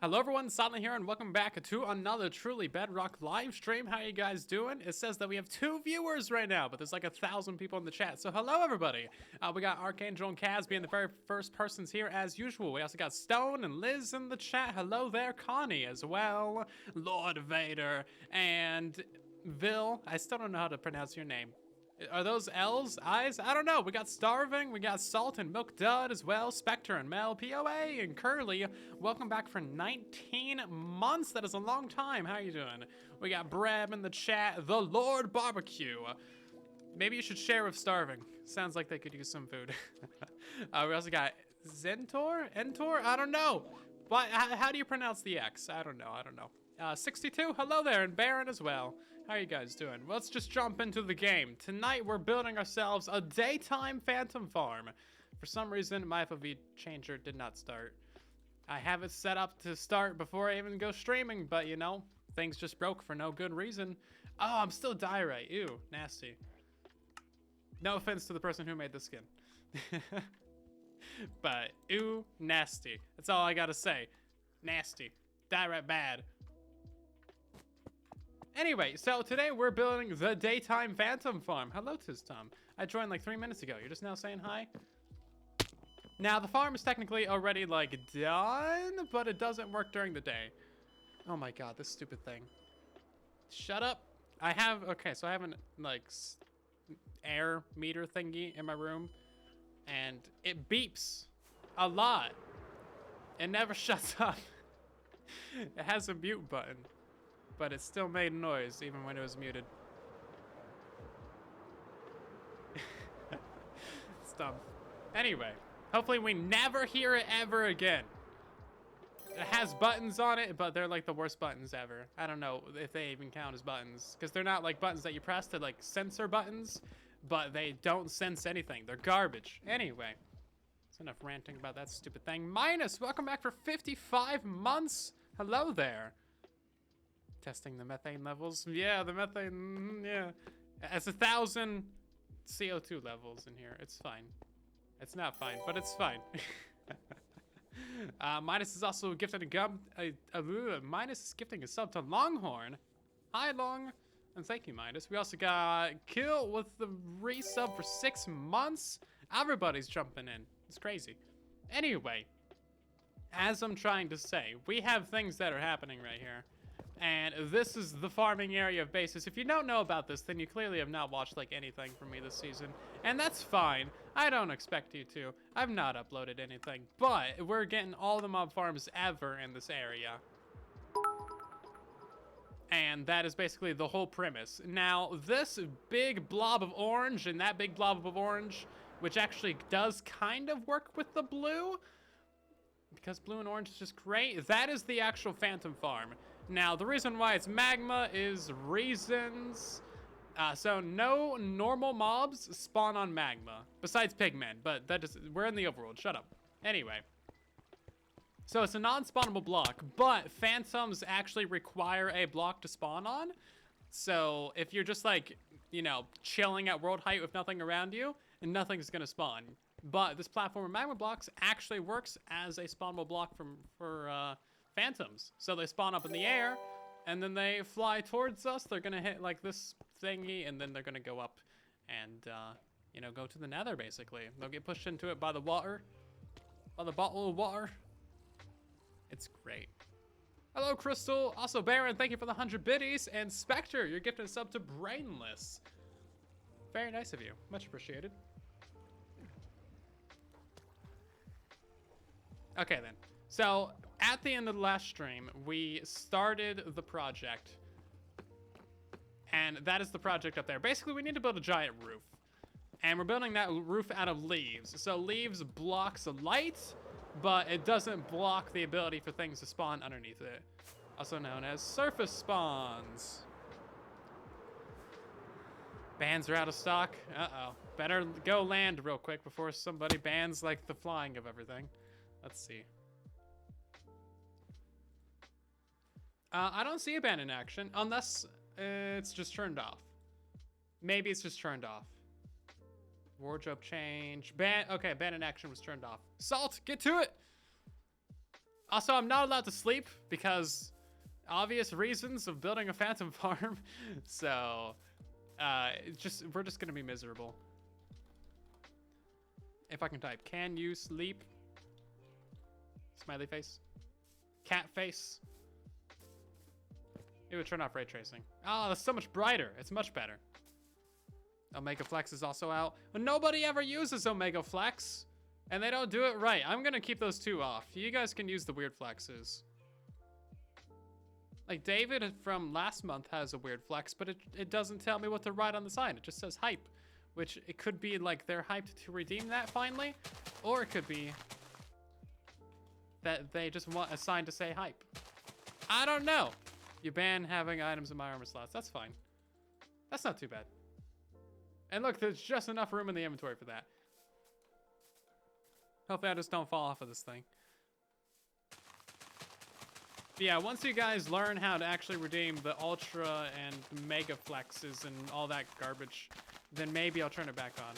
Hello everyone, Silent here, and welcome back to another truly Bedrock live stream. How you guys doing? It says that we have 2 viewers right now, but there's like 1,000 people in the chat. So hello everybody. We got Archangel and Kaz being the very first persons here as usual. We also got Stone and Liz in the chat. Hello there, Connie as well. Lord Vader and Vil. I still don't know how to pronounce your name. Are those L's? I's? I don't know. We got Starving, we got Salt and Milk Dud as well, Spectre and Mel, POA and Curly. Welcome back for 19 months. That is a long time. How you doing? We got Breb in the chat, The Lord Barbecue. Maybe you should share with Starving. Sounds like they could use some food. We also got Zentor? Entor? I don't know. But how do you pronounce the X? I don't know. 62, hello there, and Baron as well. How are you guys doing? Let's just jump into the game. Tonight, we're building ourselves a daytime phantom farm. For some reason, my FOV changer did not start. I have it set up to start before I even go streaming, but you know, things just broke for no good reason. Oh, I'm still diorite. Ew, nasty. No offense to the person who made the skin. But, ew, nasty. That's all I gotta say. Nasty. Diorite bad. Anyway, so today we're building the daytime phantom farm. Hello, Tom. I joined like 3 minutes ago. You're just now saying hi? Now, the farm is technically already like done, but it doesn't work during the day. Oh my god, this stupid thing. Shut up. Okay, so I have an like air meter thingy in my room, and it beeps a lot. It never shuts up. It has a mute button, but it still made noise even when it was muted. It's dumb. Anyway, hopefully we never hear it ever again. It has buttons on it, but they're like the worst buttons ever. I don't know if they even count as buttons, because they're not like buttons that you press. They're like sensor buttons, but they don't sense anything. They're garbage. Anyway, that's enough ranting about that stupid thing. Minus, welcome back for 55 months. Hello there. Testing the methane levels. Yeah, the methane, yeah. It's 1,000 CO2 levels in here. It's fine. It's not fine, but it's fine. Minus is also gifting Minus is gifting a sub to Longhorn. Hi, Long. And thank you, Minus. We also got Kill with the resub for 6 months. Everybody's jumping in. It's crazy. Anyway, as I'm trying to say, we have things that are happening right here. And this is the farming area of basis. If you don't know about this, then you clearly have not watched like anything from me this season. And that's fine. I don't expect you to. I've not uploaded anything. But we're getting all the mob farms ever in this area. And that is basically the whole premise. Now, this big blob of orange and that big blob of orange, which actually does kind of work with the blue, because blue and orange is just great, that is the actual phantom farm. Now, the reason why it's magma is reasons. So no normal mobs spawn on magma, besides pigmen, but we're in the overworld, shut up. Anyway. So it's a non-spawnable block, but phantoms actually require a block to spawn on. So if you're just like, you know, chilling at world height with nothing around you, and nothing's gonna spawn. But this platform of magma blocks actually works as a spawnable block for phantoms. So they spawn up in the air, and then they fly towards us. They're gonna hit like this thingy, and then they're gonna go up and, you know, go to the nether, basically. They'll get pushed into it by the water, by the bottle of water. It's great. Hello, Crystal. Also, Baron, thank you for the 100 biddies. And Spectre, you're gifted a sub to Brainless. Very nice of you. Much appreciated. Okay, then. So, at the end of the last stream, we started the project. And that is the project up there. Basically, we need to build a giant roof. And we're building that roof out of leaves. So, leaves blocks light, but it doesn't block the ability for things to spawn underneath it. Also known as surface spawns. Bans are out of stock. Uh-oh. Better go land real quick before somebody bans, like, the flying of everything. Let's see. I don't see a ban in action, unless it's just turned off. Maybe it's just turned off. Wardrobe change. Ban, okay, ban in action was turned off. Salt, get to it! Also, I'm not allowed to sleep because obvious reasons of building a phantom farm. So, we're just gonna be miserable. If I can type, can you sleep? Smiley face. Cat face. It would turn off ray tracing. Oh, that's so much brighter. It's much better. Omega Flex is also out. But nobody ever uses Omega Flex. And they don't do it right. I'm gonna keep those two off. You guys can use the weird flexes. Like David from last month has a weird flex, but it doesn't tell me what to write on the sign. It just says hype, which it could be like they're hyped to redeem that finally, or it could be that they just want a sign to say hype. I don't know. You ban having items in my armor slots. That's fine. That's not too bad. And look, there's just enough room in the inventory for that. Hopefully I just don't fall off of this thing. But yeah, once you guys learn how to actually redeem the Ultra and Mega Flexes and all that garbage, then maybe I'll turn it back on.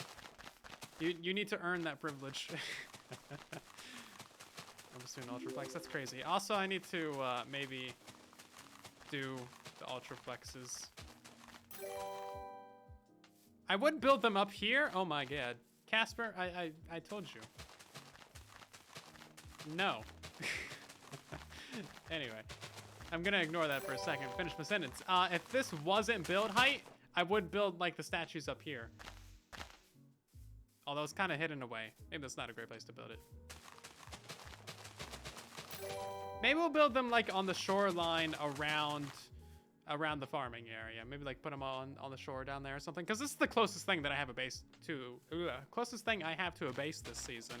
You need to earn that privilege. I'm just doing Ultra Flex. That's crazy. Also, I need to maybe do the Ultra Flexes. I would build them up here. Oh my god. Casper, I told you. No. Anyway, I'm gonna ignore that for a second. Finish my sentence. If this wasn't build height, I would build like the statues up here. Although it's kind of hidden away. Maybe that's not a great place to build it. Maybe we'll build them like on the shoreline around the farming area. Maybe like put them on the shore down there or something. Because this is the closest thing that I have a base to. Closest thing I have to a base this season.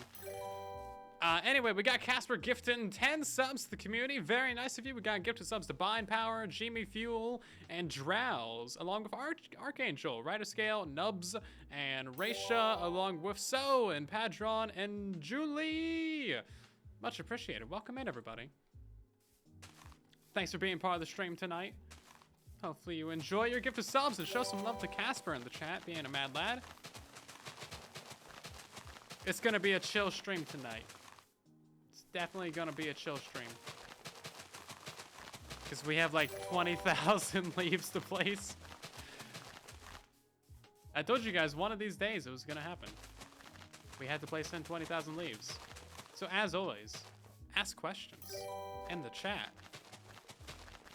Anyway, we got Casper gifting 10 subs to the community. Very nice of you. We got gifted subs to Bind Power, Jimmy Fuel, and Drowse, along with Archangel, Rider Scale, Nubs, and Raisha, along with So, and Padron, and Julie. Much appreciated. Welcome in, everybody. Thanks for being part of the stream tonight. Hopefully you enjoy your gifted subs and show some love to Casper in the chat, being a mad lad. It's gonna be a chill stream tonight. Definitely gonna be a chill stream. Because we have like 20,000 leaves to place. I told you guys one of these days it was gonna happen. We had to place in 20,000 leaves. So as always, ask questions in the chat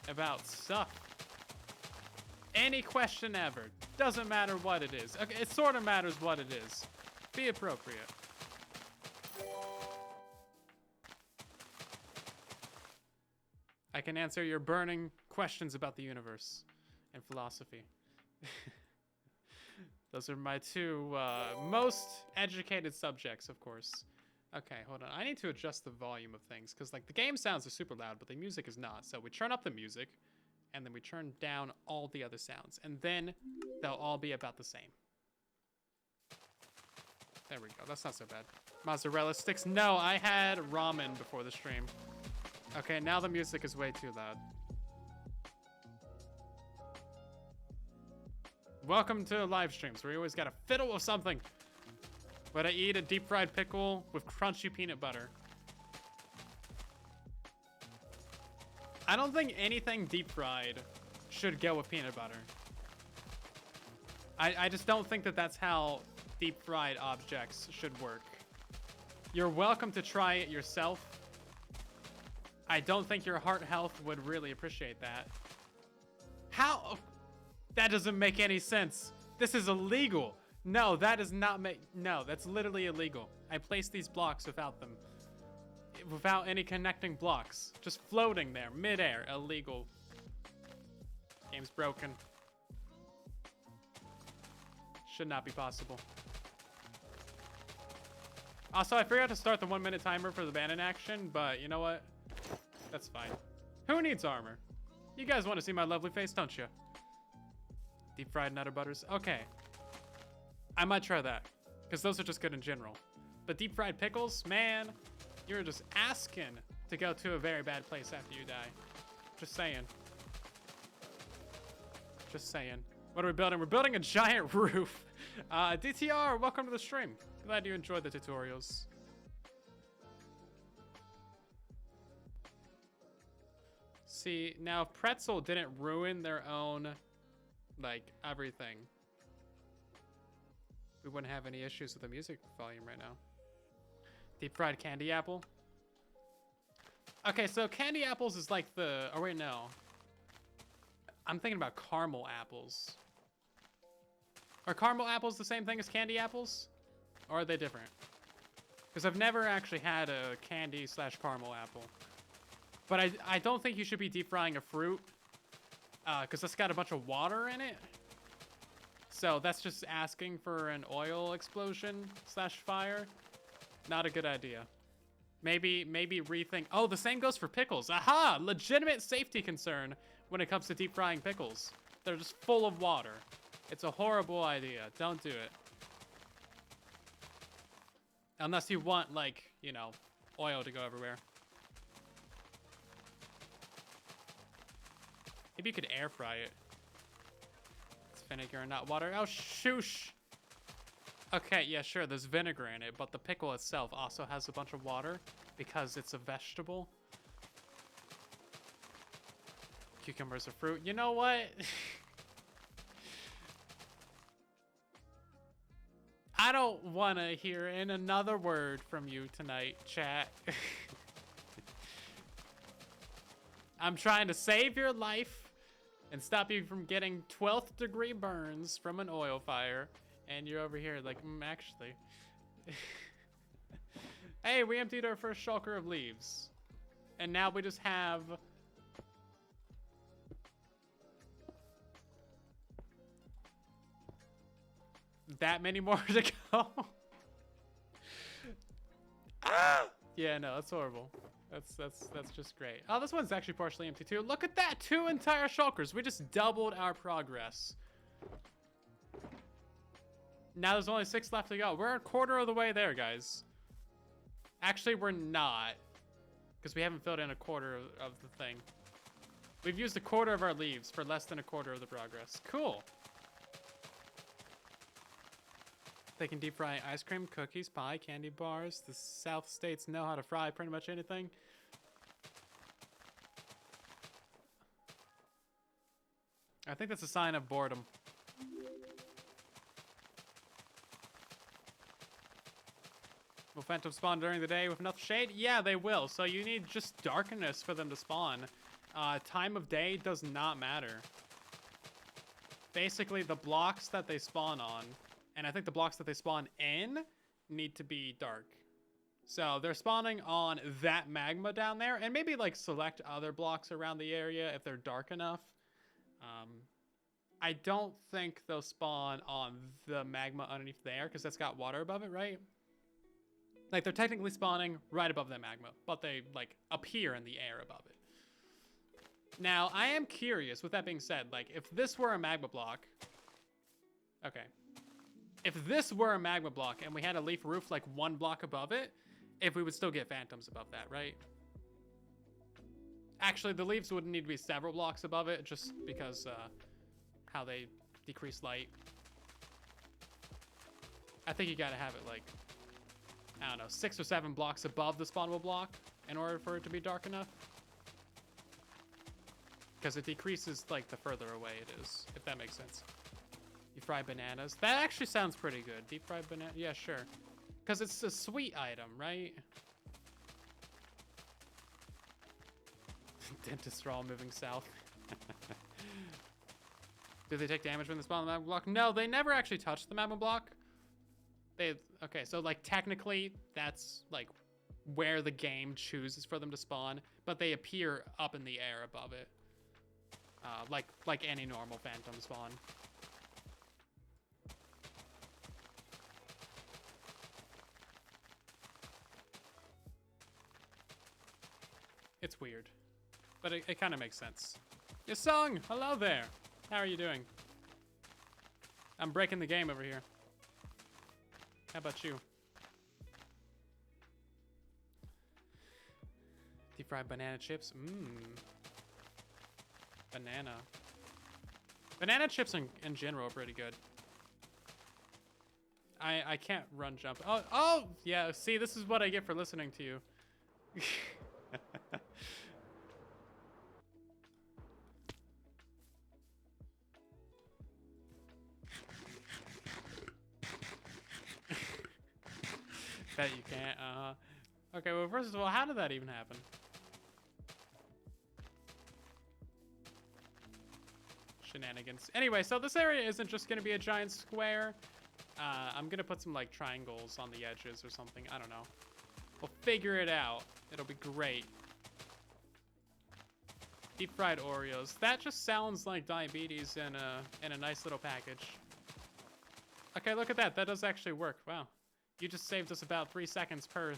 about stuff. Any question ever. Doesn't matter what it is. Okay, it sort of matters what it is. Be appropriate. I can answer your burning questions about the universe and philosophy. Those are my two most educated subjects, of course. Okay, hold on. I need to adjust the volume of things because like the game sounds are super loud, but the music is not. So we turn up the music and then we turn down all the other sounds and then they'll all be about the same. There we go. That's not so bad. Mozzarella sticks. No, I had ramen before the stream. Okay, now the music is way too loud. Welcome to live streams where you always gotta fiddle with something. But I eat a deep fried pickle with crunchy peanut butter. I don't think anything deep fried should go with peanut butter. I just don't think that that's how deep fried objects should work. You're welcome to try it yourself. I don't think your heart health would really appreciate that. How? That doesn't make any sense. This is illegal. No, that does not make, no, that's literally illegal. I placed these blocks without them. Without any connecting blocks. Just floating there, midair, illegal. Game's broken. Should not be possible. Also, I forgot to start the 1-minute timer for the bandit action, but you know what? That's fine. Who needs armor? You guys want to see my lovely face, don't you? Deep fried Nutter Butters. Okay. I might try that, because those are just good in general. But deep fried pickles, man, you're just asking to go to a very bad place after you die. Just saying. Just saying. What are we building? We're building a giant roof. DTR, welcome to the stream. Glad you enjoyed the tutorials. See, now if Pretzel didn't ruin their own, like, everything, we wouldn't have any issues with the music volume right now. Deep fried candy apple. Okay, so candy apples is like the, oh wait, no. I'm thinking about caramel apples. Are caramel apples the same thing as candy apples? Or are they different? Because I've never actually had a candy / caramel apple. But I don't think you should be deep frying a fruit. Because it's got a bunch of water in it. So that's just asking for an oil explosion / fire. Not a good idea. Maybe rethink. Oh, the same goes for pickles. Aha! Legitimate safety concern when it comes to deep frying pickles. They're just full of water. It's a horrible idea. Don't do it. Unless you want, like, you know, oil to go everywhere. Maybe you could air fry it. It's vinegar and not water. Oh, shoosh. Okay, yeah, sure, there's vinegar in it, but the pickle itself also has a bunch of water because it's a vegetable. Cucumbers are fruit. You know what? I don't want to hear another word from you tonight, chat. I'm trying to save your life and stop you from getting 12th degree burns from an oil fire. And you're over here like, actually. Hey, we emptied our first shulker of leaves. And now we just have... that many more to go. Ah! Yeah, no, that's horrible. That's just great. Oh, this one's actually partially empty too. Look at that, 2 entire shulkers. We just doubled our progress. Now there's only 6 left to go. We're a quarter of the way there, guys. Actually, we're not. Because we haven't filled in a quarter of the thing. We've used a quarter of our leaves for less than a quarter of the progress. Cool. They can deep fry ice cream, cookies, pie, candy bars. The South states know how to fry pretty much anything. I think that's a sign of boredom. Will phantoms spawn during the day with enough shade? Yeah, they will. So you need just darkness for them to spawn. Time of day does not matter. Basically, the blocks that they spawn on, and I think the blocks that they spawn in, need to be dark. So they're spawning on that magma down there, and maybe like select other blocks around the area if they're dark enough. I don't think they'll spawn on the magma underneath there, because that's got water above it, right? Like, they're technically spawning right above that magma, but they, like, appear in the air above it. Now, I am curious, with that being said, like, if this were a magma block... Okay. If this were a magma block and we had a leaf roof, like, 1 block above it, if we would still get phantoms above that, right? Actually, the leaves would need to be several blocks above it, just because, how they decrease light. I think you gotta have it, like... I don't know, 6 or 7 blocks above the spawnable block in order for it to be dark enough. Because it decreases, like, the further away it is, if that makes sense. You fry bananas. That actually sounds pretty good. Deep fried banana. Yeah, sure. Because it's a sweet item, right? Dentists are all moving south. Do they take damage when they spawn the magma block? No, they never actually touch the magma block. Okay, so like technically that's like where the game chooses for them to spawn, but they appear up in the air above it, like any normal phantom spawn. It's weird, but it kind of makes sense. Yasung, hello there. How are you doing? I'm breaking the game over here. How about you? Deep fried banana chips. Banana. Banana chips in general are pretty good. I can't run jump. Oh, yeah, see, this is what I get for listening to you. Bet you can't. Okay, well, first of all, how did that even happen? Shenanigans. Anyway, so this area isn't just gonna be a giant square. I'm gonna put some like triangles on the edges or something. I don't know. We'll figure it out. It'll be great. Deep fried Oreos. That just sounds like diabetes in a nice little package. Okay, look at that. That does actually work. Wow. You just saved us about 3 seconds per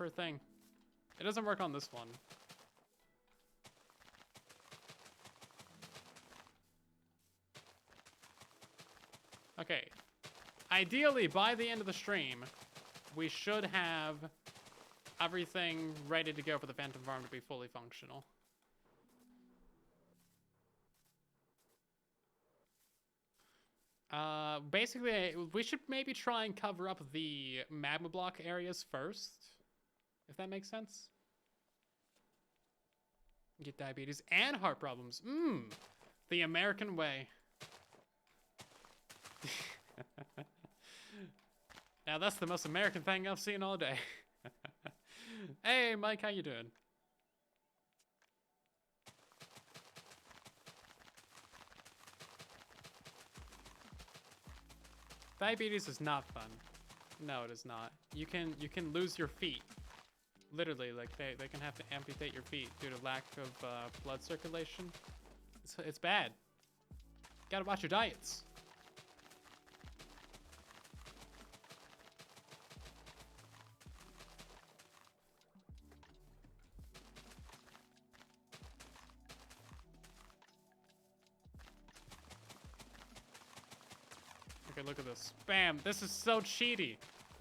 thing. It doesn't work on this one. Okay. Ideally, by the end of the stream, we should have everything ready to go for the Phantom Farm to be fully functional. Basically, we should maybe try and cover up the magma block areas first, if that makes sense. Get diabetes and heart problems. The American way. Now that's the most American thing I've seen all day. Hey, Mike, how you doing? Diabetes is not fun. No, it is not. You can lose your feet. Literally, like they can have to amputate your feet due to lack of blood circulation. It's bad. Gotta watch your diets. Okay, look at this. Bam! This is so cheaty.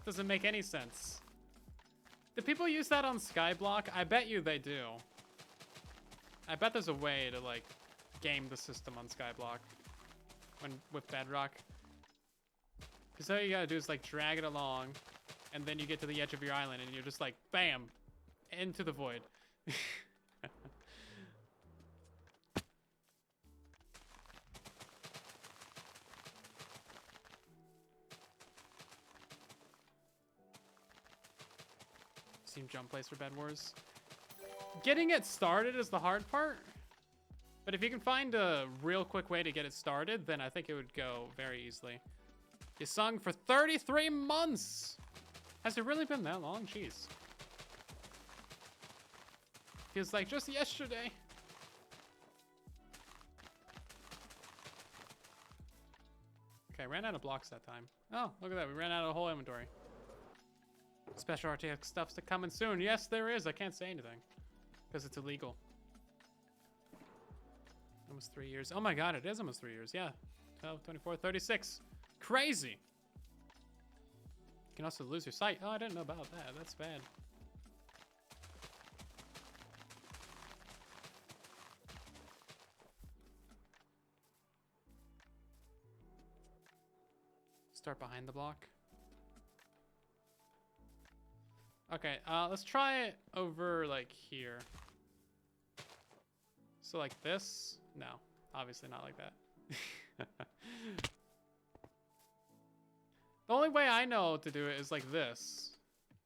Doesn't make any sense. Do people use that on Skyblock? I bet you they do. I bet there's a way to, like, game the system on Skyblock with Bedrock. Because all you gotta do is, like, drag it along, and then you get to the edge of your island, and you're just like, bam! Into the void. Team jump place for Bed Wars. Getting it started is the hard part. But if you can find a real quick way to get it started, then I think it would go very easily. You sung for 33 months! Has it really been that long? Jeez. Feels like just yesterday. Okay, ran out of blocks that time. Oh, look at that. We ran out of the whole inventory. Special RTX stuff's coming soon. Yes, there is. I can't say anything because it's illegal. Almost 3 years. Oh my god, it is almost 3 years. Yeah. 12, 24, 36. Crazy. You can also lose your sight. Oh, I didn't know about that. That's bad. Start behind the block. Okay, let's try it over, like, here. So, like this? No, obviously not like that. The only way I know to do it is like this.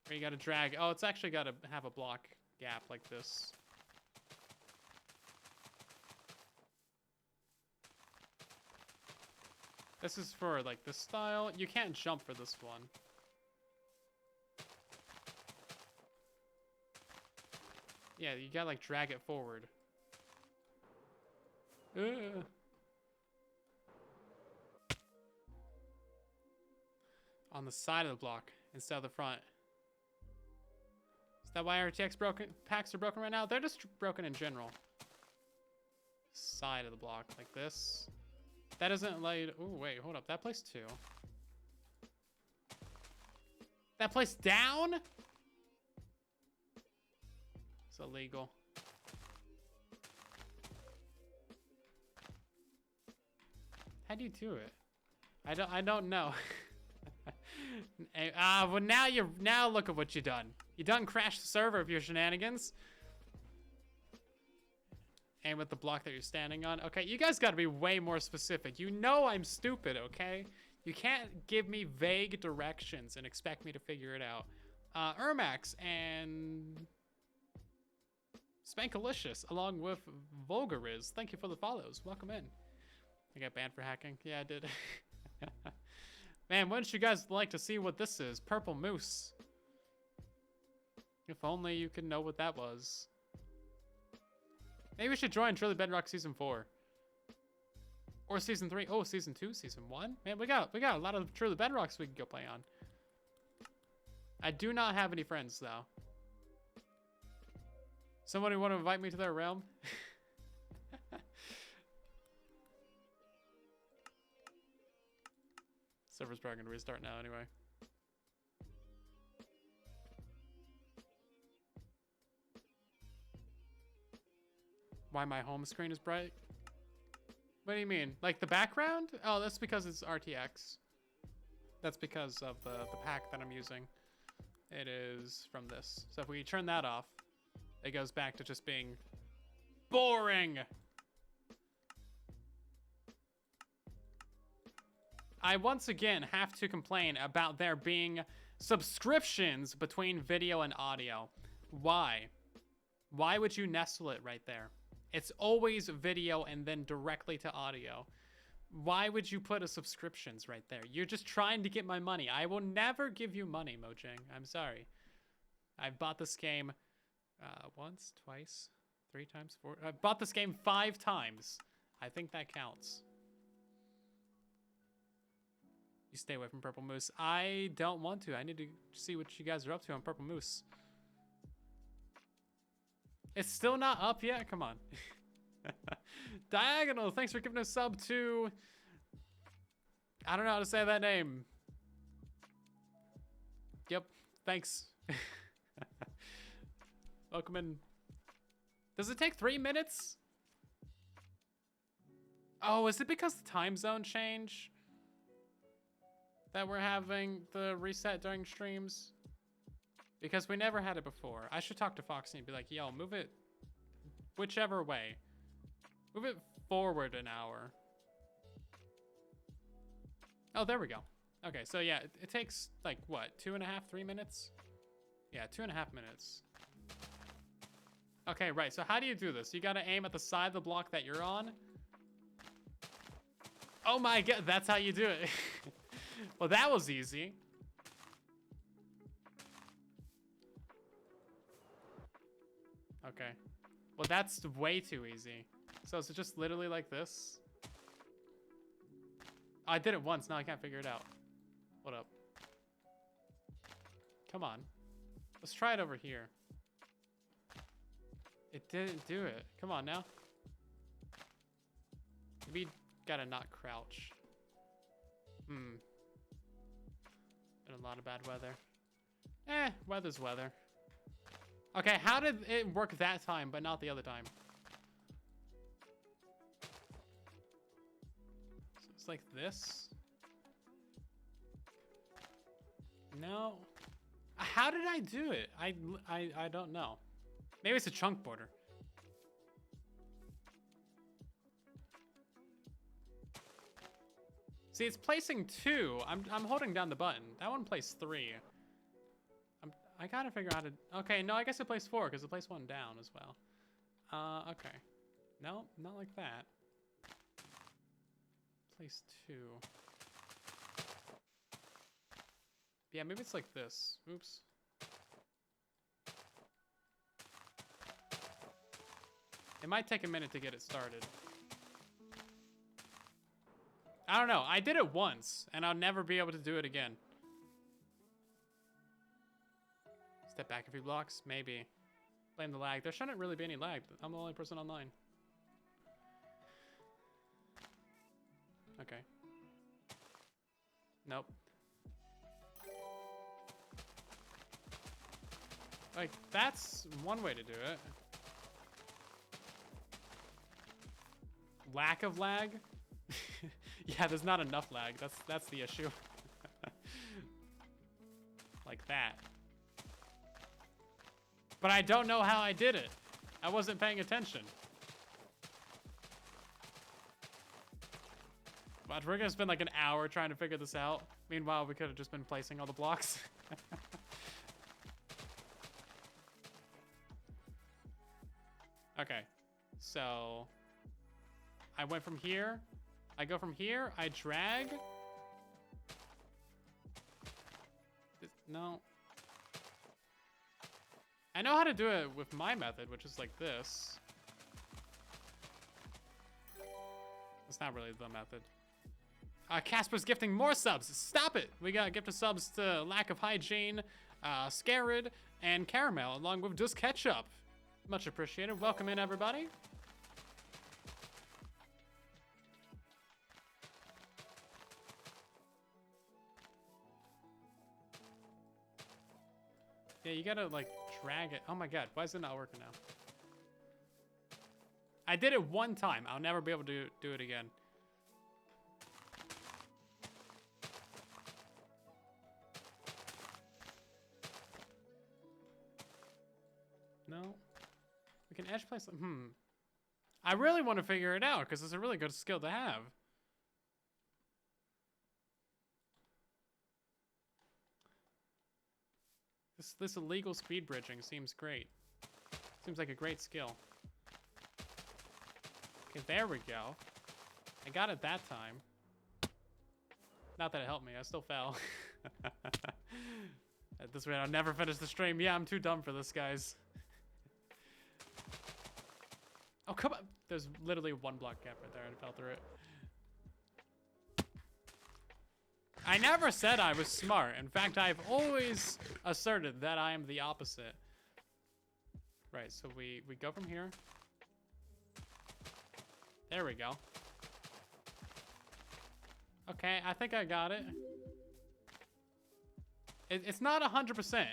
Where you gotta drag. Oh, it's actually gotta have a block gap like this. This is for, like, this style. You can't jump for this one. Yeah, you gotta, like, drag it forward. On the side of the block instead of the front. Is that why RTX packs are broken right now? They're just broken in general. Side of the block, like this. That doesn't like... Oh, wait, hold up. That place too. That place down? It's illegal. How do you do it? I don't know. Well now look at what you done. You done crashed the server of your shenanigans. And with the block that you're standing on. Okay, you guys gotta be way more specific. You know I'm stupid, okay? You can't give me vague directions and expect me to figure it out. Ermax and Spankalicious, along with Vulgariz. Thank you for the follows. Welcome in. I got banned for hacking. Yeah, I did. Man, wouldn't you guys like to see what this is? Purple Moose. If only you could know what that was. Maybe we should join Truly Bedrock Season 4. Or Season 3. Oh, Season 2, Season 1. Man, we got a lot of Truly Bedrocks we can go play on. I do not have any friends, though. Somebody want to invite me to their realm? Server's probably gonna restart now anyway. Why my home screen is bright? What do you mean? Like the background? Oh, that's because it's RTX. That's because of the pack that I'm using. It is from this. So if we turn that off, it goes back to just being boring. I once again have to complain about there being subscriptions between video and audio. Why? Why would you nestle it right there? It's always video and then directly to audio. Why would you put a subscriptions right there? You're just trying to get my money. I will never give you money, Mojang. I'm sorry. I've bought this game once, twice, 3 times, 4. I've bought this game 5 times. I think that counts. You stay away from Purple Moose. I don't want to. I need to see what you guys are up to on Purple Moose. It's still not up yet? Come on. Diagonal, thanks for giving a sub to... I don't know how to say that name. Yep, thanks. Welcome in. Does it take 3 minutes? Oh, is it because the time zone change that we're having the reset during streams? Because we never had it before. I should talk to Foxy and be like, yo, move it whichever way. Move it forward an hour. Oh, there we go. Okay, so yeah, it takes like what, 2.5, 3 minutes? Yeah, 2.5 minutes. Okay, right, so how do you do this? You gotta aim at the side of the block that you're on. Oh my god, that's how you do it. Well, that was easy. Okay. Well, that's way too easy. So is it just literally like this? I did it once, now I can't figure it out. What up? Come on. Let's try it over here. It didn't do it. Come on now. We gotta not crouch. Been a lot of bad weather. Weather's weather. Okay, how did it work that time, but not the other time? So it's like this? No. How did I do it? I don't know. Maybe it's a chunk border. See, it's placing 2. I'm holding down the button. That one placed 3. I gotta figure out how to... Okay, no, I guess it placed 4 because it placed 1 down as well. Okay. No, not like that. Place 2. Yeah, maybe it's like this. Oops. It might take a minute to get it started. I don't know. I did it once, and I'll never be able to do it again. Step back a few blocks? Maybe. Blame the lag. There shouldn't really be any lag. I'm the only person online. Okay. Nope. Like, that's one way to do it. Lack of lag? Yeah, there's not enough lag. That's the issue. Like that. But I don't know how I did it. I wasn't paying attention. But we're gonna spend like an hour trying to figure this out. Meanwhile, we could have just been placing all the blocks. Okay. So I went from here. I go from here. I drag. No. I know how to do it with my method, which is like this. It's not really the method. Casper's gifting more subs. Stop it! We got gifted subs to Lack of Hygiene, Scarid, and Caramel, along with just Ketchup. Much appreciated. Welcome in, everybody. Yeah, you gotta, like, drag it. Oh my god, why is it not working now? I did it one time. I'll never be able to do it again. No. We can edge place. I really want to figure it out because it's a really good skill to have. This illegal speed bridging seems great. Seems like a great skill. Okay, there we go. I got it that time. Not that it helped me. I still fell. At this rate, I'll never finish the stream. Yeah, I'm too dumb for this, guys. Oh, come on. There's literally one block gap right there. I fell through it. I never said I was smart. In fact, I've always asserted that I am the opposite. Right, so we go from here. There we go. Okay, I think I got it. It's not 100%.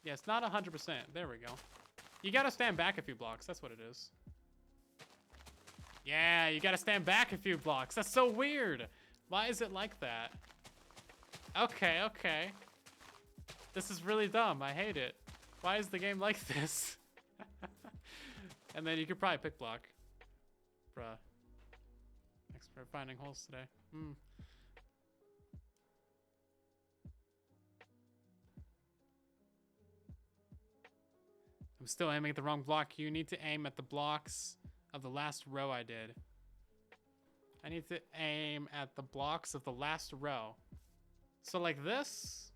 Yeah, it's not 100%. There we go. You gotta stand back a few blocks. That's what it is. Yeah, you gotta stand back a few blocks. That's so weird. Why is it like that? Okay, okay. This is really dumb. I hate it. Why is the game like this? And then you could probably pick block. Bruh. Expert finding holes today. I'm still aiming at the wrong block. You need to aim at the blocks of the last row I did. I need to aim at the blocks of the last row. So like this?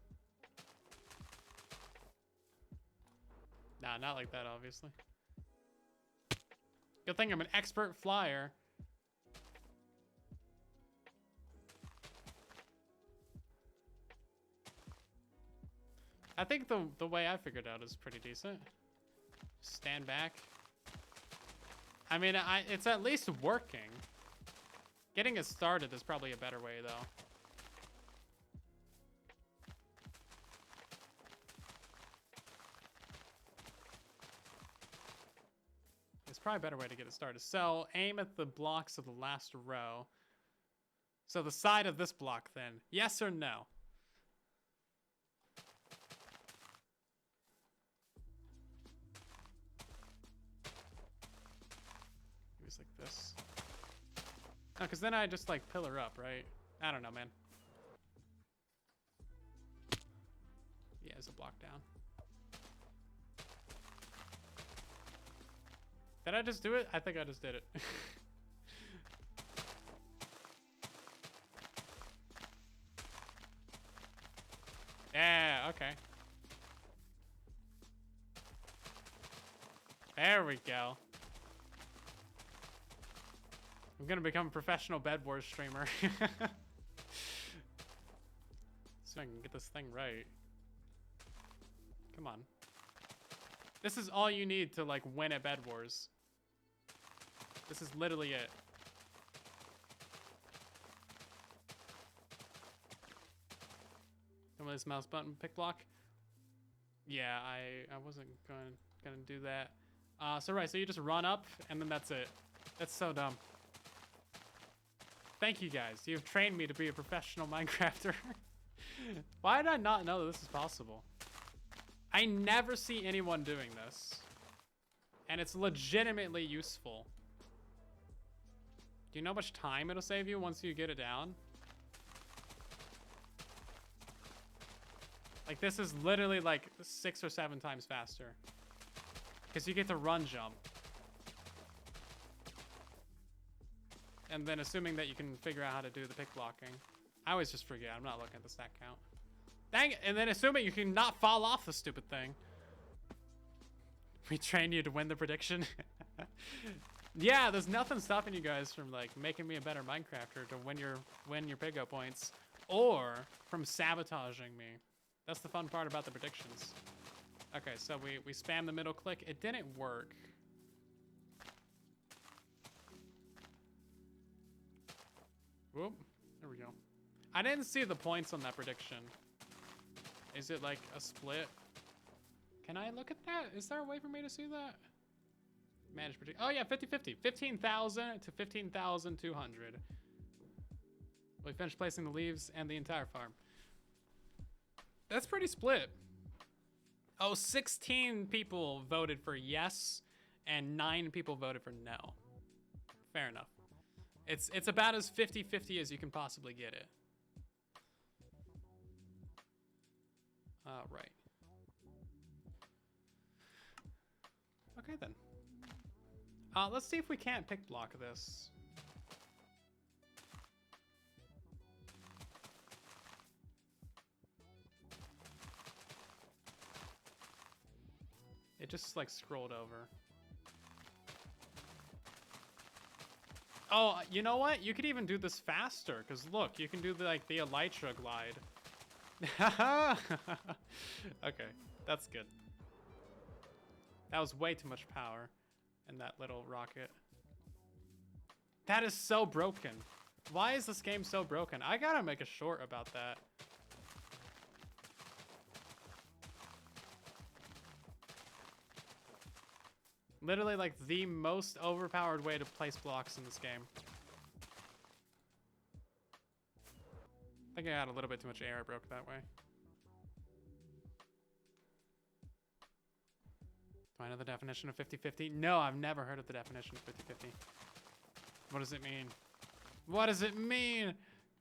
Nah, not like that, obviously. Good thing I'm an expert flyer. I think the way I figured out is pretty decent. Stand back. I mean, it's at least working. Getting it started is probably a better way, though. It's probably a better way to get it started. So, aim at the blocks of the last row. So, the side of this block, then. Yes or no? Like this. No, because then I just like pillar up, right? I don't know, man. Yeah, it's a block down. Did I just do it? I think I just did it. Yeah, okay. There we go. I'm gonna become a professional Bed Wars streamer. So I can get this thing right. Come on. This is all you need to like win at Bed Wars. This is literally it. Come on, this mouse button pick block. Yeah, I wasn't gonna do that. So right, so you just run up and then that's it. That's so dumb. Thank you guys. You've trained me to be a professional Minecrafter. Why did I not know that this is possible? I never see anyone doing this. And it's legitimately useful. Do you know how much time it'll save you once you get it down? Like, this is literally like 6 or 7 times faster. Because you get to run jump. And then assuming that you can figure out how to do the pick blocking. I always just forget. I'm not looking at the stack count. Dang it. And then assuming you can not fall off the stupid thing. We train you to win the prediction. Yeah, there's nothing stopping you guys from like making me a better Minecrafter to win your pickup points. Or from sabotaging me. That's the fun part about the predictions. Okay, so we spam the middle click. It didn't work. Whoop, there we go. I didn't see the points on that prediction. Is it like a split? Can I look at that? Is there a way for me to see that? Manage prediction. Oh yeah, 50-50. 15,000 to 15,200. We finished placing the leaves and the entire farm. That's pretty split. Oh, 16 people voted for yes, and 9 people voted for no. Fair enough. It's about as 50-50 as you can possibly get it. Right. Okay then. Let's see if we can't pick block this. It just like scrolled over. Oh, you know what? You could even do this faster, because look, you can do the elytra glide. Okay, that's good. That was way too much power in that little rocket. That is so broken. Why is this game so broken? I gotta make a short about that. Literally like the most overpowered way to place blocks in this game. I think I had a little bit too much air. I broke that way. Do I know the definition of 50-50? No, I've never heard of the definition of 50-50. What does it mean? What does it mean?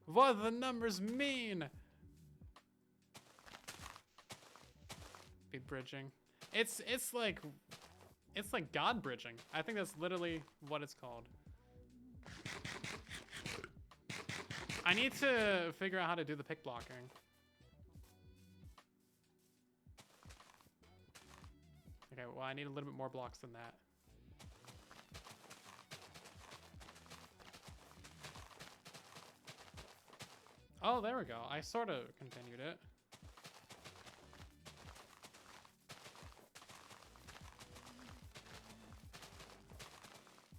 What do the numbers mean? Be bridging. It's like God bridging. I think that's literally what it's called. I need to figure out how to do the pick blocking. Okay, well, I need a little bit more blocks than that. Oh, there we go. I sort of continued it.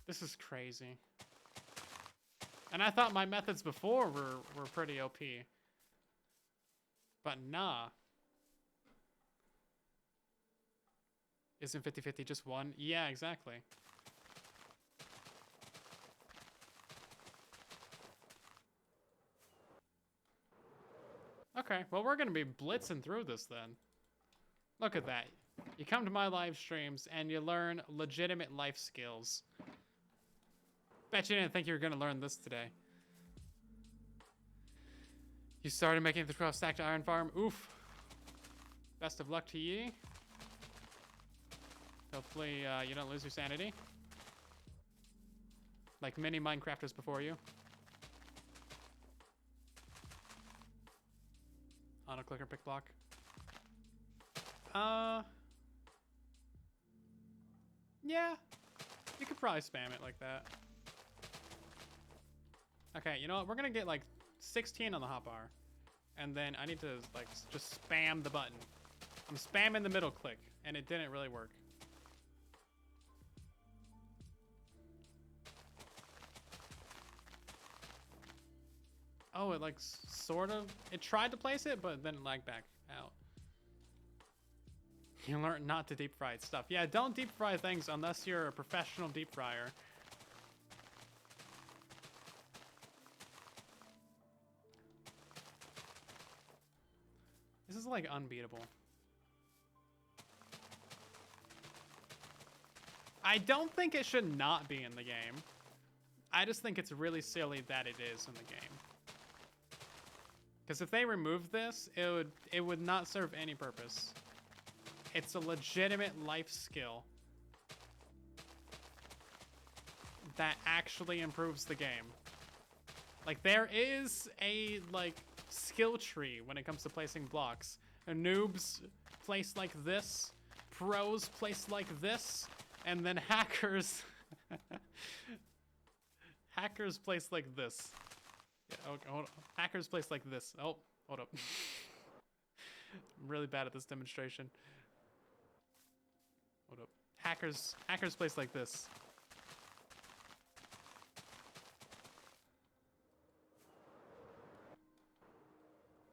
This is crazy. And I thought my methods before were pretty OP. But nah. Isn't 50-50 just one? Yeah, exactly. Okay, well, we're gonna be blitzing through this then. Look at that. You come to my live streams and you learn legitimate life skills. Bet you didn't think you were gonna learn this today. You started making the 12 stacked iron farm. Oof. Best of luck to ye. Hopefully you don't lose your sanity. Like many Minecrafters before you. Auto clicker pick block. Yeah. You could probably spam it like that. Okay, you know what? We're gonna get like 16 on the hotbar. And then I need to like just spam the button. I'm spamming the middle click and it didn't really work. Oh, it like sort of, it tried to place it, but then it lagged back out. You learn not to deep fry stuff. Yeah, don't deep fry things unless you're a professional deep fryer. This is like unbeatable. I don't think it should not be in the game. I just think it's really silly that it is in the game. Because if they remove this, it would not serve any purpose. It's a legitimate life skill that actually improves the game. Like, there is a, like, skill tree when it comes to placing blocks. Noobs place like this, pros place like this, and then hackers... hackers place like this. Yeah, okay, hold on. Hackers place like this. Oh, hold up. I'm really bad at this demonstration. Hold up. Hackers place like this.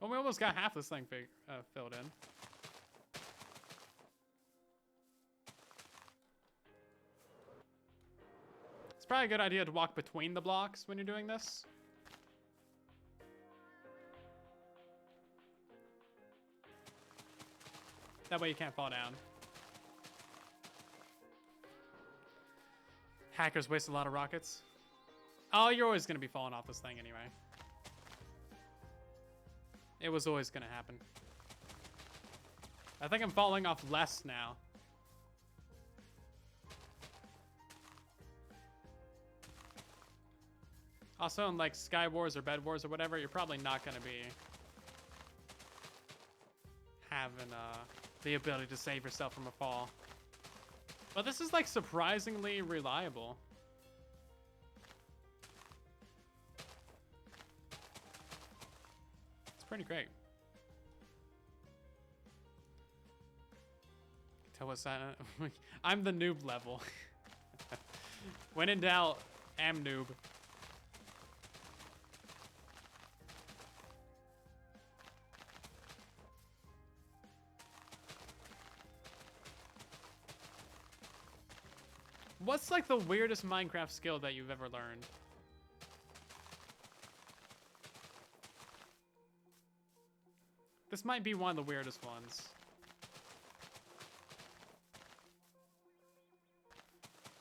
Well, we almost got half this thing filled in. It's probably a good idea to walk between the blocks when you're doing this. That way you can't fall down. Hackers waste a lot of rockets. Oh, you're always going to be falling off this thing anyway. It was always going to happen. I think I'm falling off less now. Also, in like Sky Wars or Bed Wars or whatever, you're probably not going to be having the ability to save yourself from a fall. But this is like surprisingly reliable. It's pretty great. Tell what's that? I'm the noob level. When in doubt, am noob. What's like the weirdest Minecraft skill that you've ever learned? This might be one of the weirdest ones.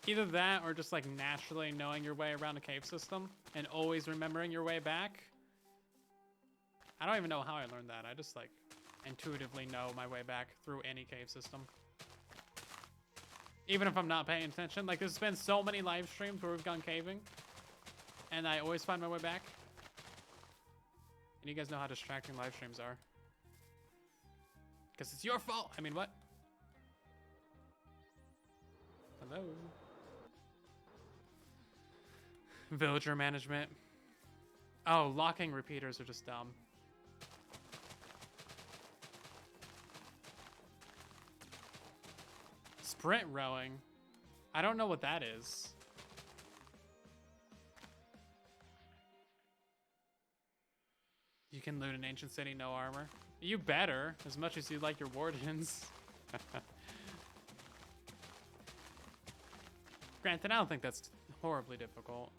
Either that or just like naturally knowing your way around a cave system and always remembering your way back. I don't even know how I learned that. I just like intuitively know my way back through any cave system. Even if I'm not paying attention. Like, there's been so many live streams where we've gone caving, and I always find my way back. And you guys know how distracting live streams are. Because it's your fault. I mean, what? Hello? Villager management. Oh, locking repeaters are just dumb. Sprint rowing. I don't know what that is. You can loot an ancient city, no armor. You better, as much as you like your wardens. Granted, I don't think that's horribly difficult.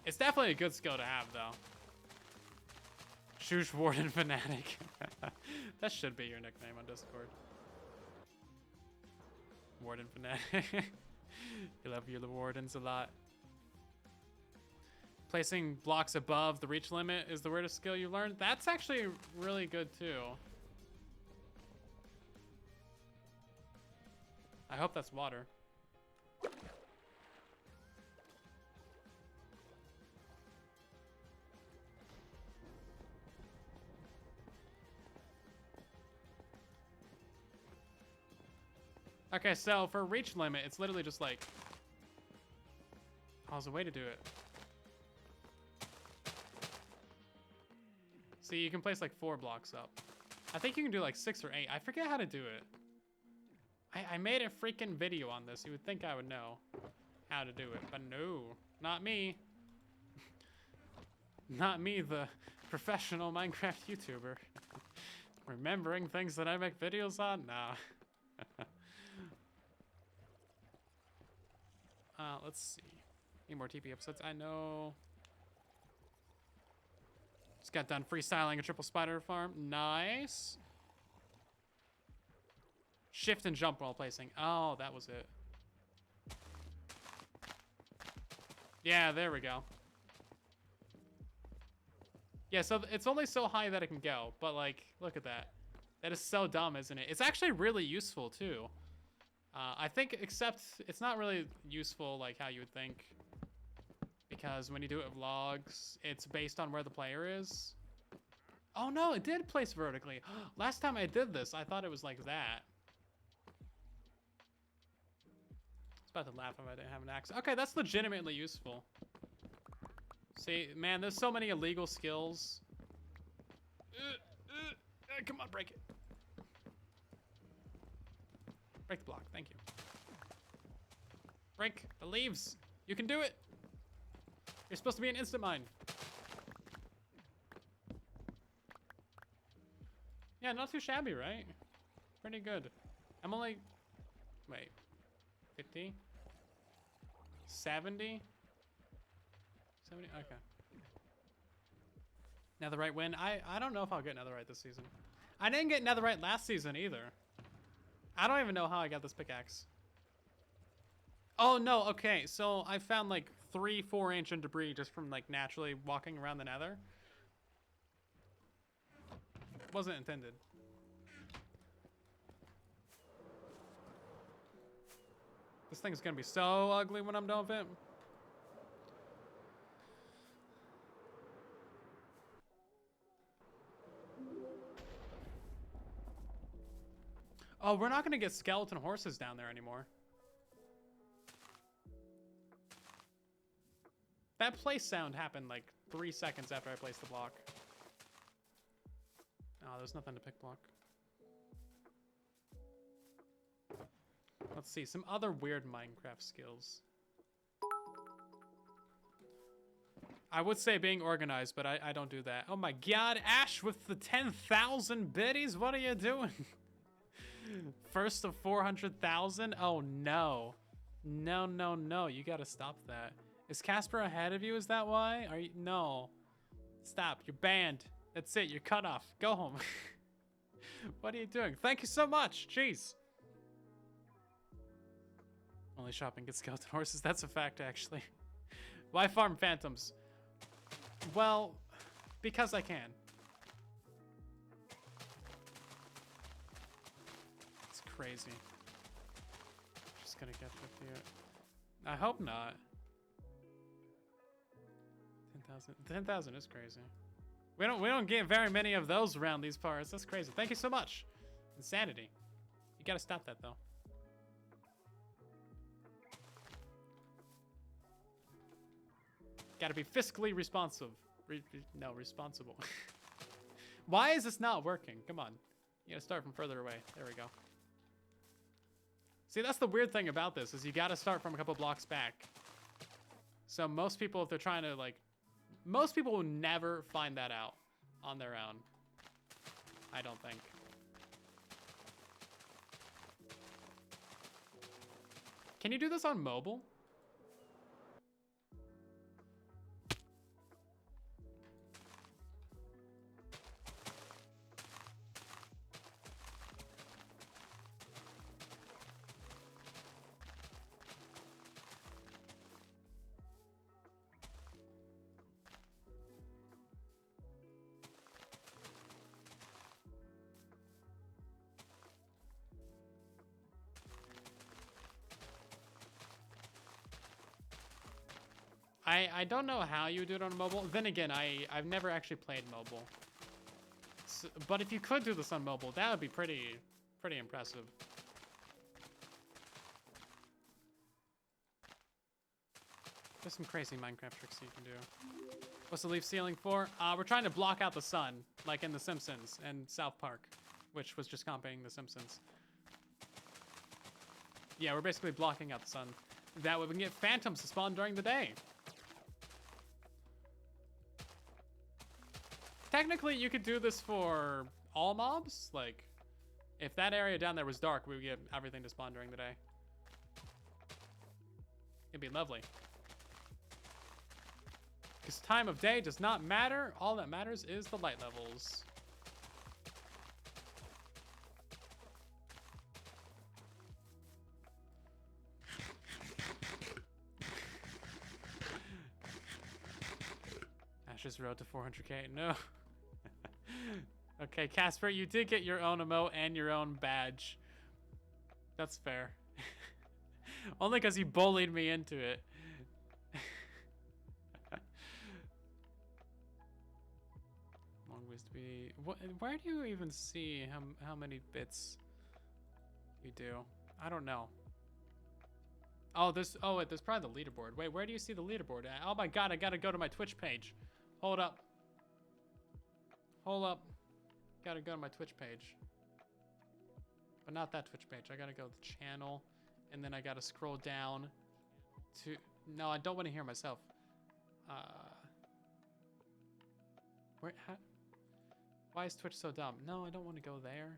It's definitely a good skill to have, though. Shush Warden Fanatic. That should be your nickname on Discord. Warden Fanatic. You love your wardens a lot. Placing blocks above the reach limit is the weirdest skill you learned. That's actually really good too. I hope that's water. Okay, so for reach limit, it's literally just like... Oh, there's a way to do it. See, you can place like 4 blocks up. I think you can do like 6 or 8. I forget how to do it. I made a freaking video on this. You would think I would know how to do it, but no, not me. Not me, the professional Minecraft YouTuber. Remembering things that I make videos on? Nah. Let's see. Need more TP episodes. I know. Just got done freestyling a triple spider farm. Nice. Shift and jump while placing. Oh, that was it. Yeah, there we go. Yeah, so it's only so high that it can go, but like, look at that. That is so dumb, isn't it? It's actually really useful too. I think, except it's not really useful like how you would think, because when you do it with logs, it's based on where the player is. Oh no, it did place vertically. Last time I did this, I thought it was like that. I was about to laugh if I didn't have an axe. Okay, that's legitimately useful. See, man, there's so many illegal skills. Come on, break it. Break the block, thank you. Break the leaves. You can do it. You're supposed to be an instant mine. Yeah, not too shabby, right? Pretty good. I'm only, wait, 50? 70? 70, okay. Netherite win. I don't know if I'll get Netherite this season. I didn't get Netherite last season either. I don't even know how I got this pickaxe. Oh no, okay, so I found like 3-4 ancient debris just from like naturally walking around the nether. Wasn't intended. This thing's gonna be so ugly when I'm done with it. Oh, we're not gonna get skeleton horses down there anymore. That place sound happened like 3 seconds after I placed the block. Oh, there's nothing to pick block. Let's see, some other weird Minecraft skills. I would say being organized, but I don't do that. Oh my god, Ash with the 10,000 biddies? What are you doing? First of 400,000? Oh no. No, no, no, you gotta stop that. Is Casper ahead of you? Is that why? Are you? No. Stop, you're banned. That's it, you're cut off. Go home. What are you doing? Thank you so much, jeez. Only shopping gets skeleton horses, that's a fact actually. Why farm phantoms? Well, because I can. It's crazy. Just gonna get 50. I hope not. 10,000. 10,000 is crazy. We don't get very many of those around these parts. That's crazy. Thank you so much. Insanity. You gotta stop that though. Gotta be fiscally responsive. Responsible. Why is this not working? Come on. You gotta start from further away. There we go. See, that's the weird thing about this, is you gotta start from a couple blocks back. So most people, if they're trying to, like... Most people will never find that out on their own. I don't think. Can you do this on mobile? I don't know how you do it on mobile. Then again, I've never actually played mobile. So, but if you could do this on mobile, that would be pretty impressive. There's some crazy Minecraft tricks you can do. What's the leaf ceiling for? We're trying to block out the sun, like in The Simpsons and South Park, which was just copying The Simpsons. Yeah, we're basically blocking out the sun. That way we can get phantoms to spawn during the day. Technically, you could do this for all mobs. Like, if that area down there was dark, we would get everything to spawn during the day. It'd be lovely. Because time of day does not matter. All that matters is the light levels. Ashes road to 400k. No. Okay, Casper, you did get your own emote and your own badge. That's fair. Only because you bullied me into it. Long ways to be. Where do you even see how many bits you do? I don't know. Oh, wait, there's probably the leaderboard. Wait, where do you see the leaderboard at? Oh my god, I gotta go to my Twitch page. Hold up. Hold up. Gotta go to my Twitch page. But not that Twitch page. I gotta go to the channel. And then I gotta scroll down to... No, I don't want to hear myself. Why is Twitch so dumb? No, I don't want to go there.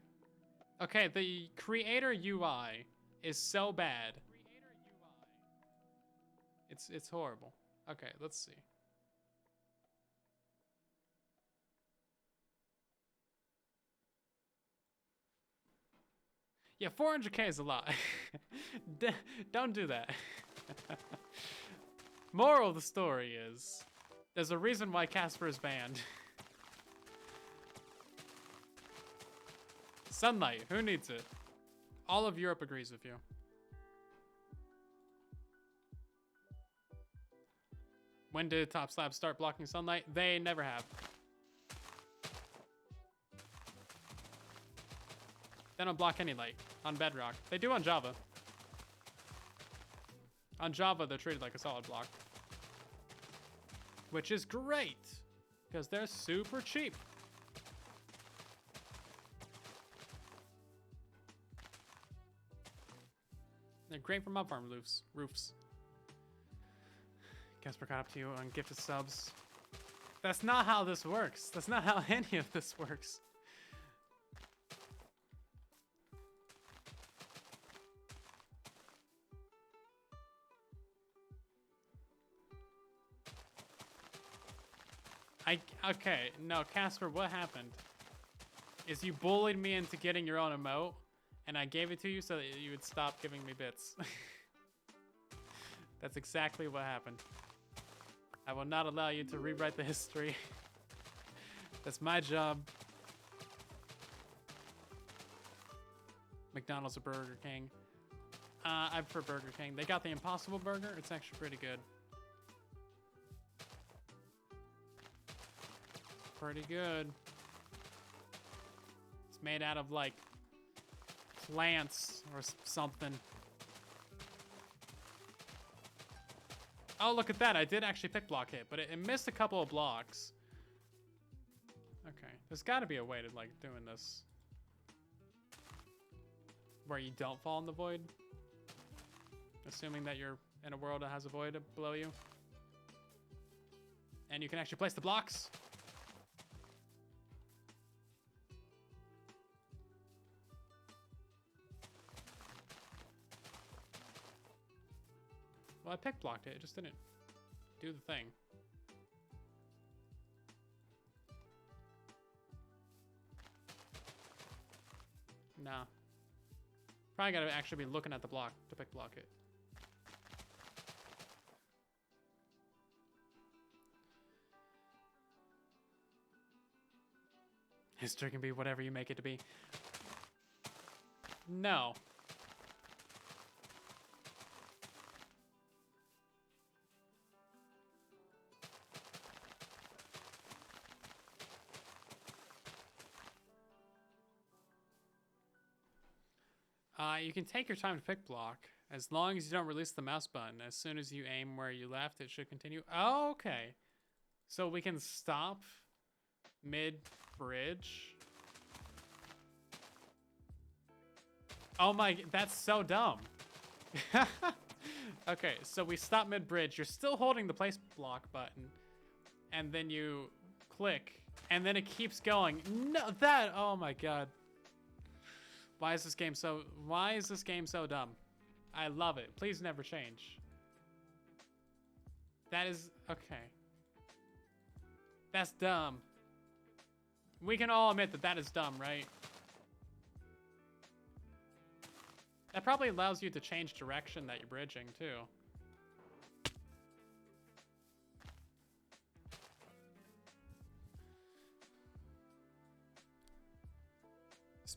Okay, the creator UI is so bad. It's horrible. Okay, let's see. Yeah, 400k is a lot. Don't do that. Moral of the story is, there's a reason why Casper is banned. Sunlight, who needs it? All of Europe agrees with you. When did Top Slab start blocking sunlight? They never have. They don't block any light on Bedrock. They do on Java. On Java, they're treated like a solid block. Which is great, because they're super cheap. They're great for mob farm roofs. Casper caught up to you on gifted subs. That's not how this works. That's not how any of this works. Okay, no, Casper, what happened is you bullied me into getting your own emote, and I gave it to you so that you would stop giving me bits. That's exactly what happened. I will not allow you to rewrite the history. That's my job. McDonald's or Burger King? I prefer Burger King. They got the Impossible Burger. It's actually pretty good. Pretty good. It's made out of like plants or something. Oh, look at that. I did actually pick block hit, but it missed a couple of blocks. Okay, there's got to be a way to like doing this where you don't fall in the void. Assuming that you're in a world that has a void below you. And you can actually place the blocks. Well, I pick blocked it. It just didn't do the thing. Nah. Probably gotta actually be looking at the block to pick block it. History can be whatever you make it to be. No. You can take your time to pick block as long as you don't release the mouse button. As soon as you aim where you left, it should continue. Oh, okay. So we can stop mid-bridge. Oh my, that's so dumb. Okay, so we stop mid-bridge. You're still holding the place block button. And then you click. And then it keeps going. No, oh my god. Why is this game so dumb? I love it. Please never change. That is, okay. That's dumb. We can all admit that that is dumb, right? That probably allows you to change direction that you're bridging, too.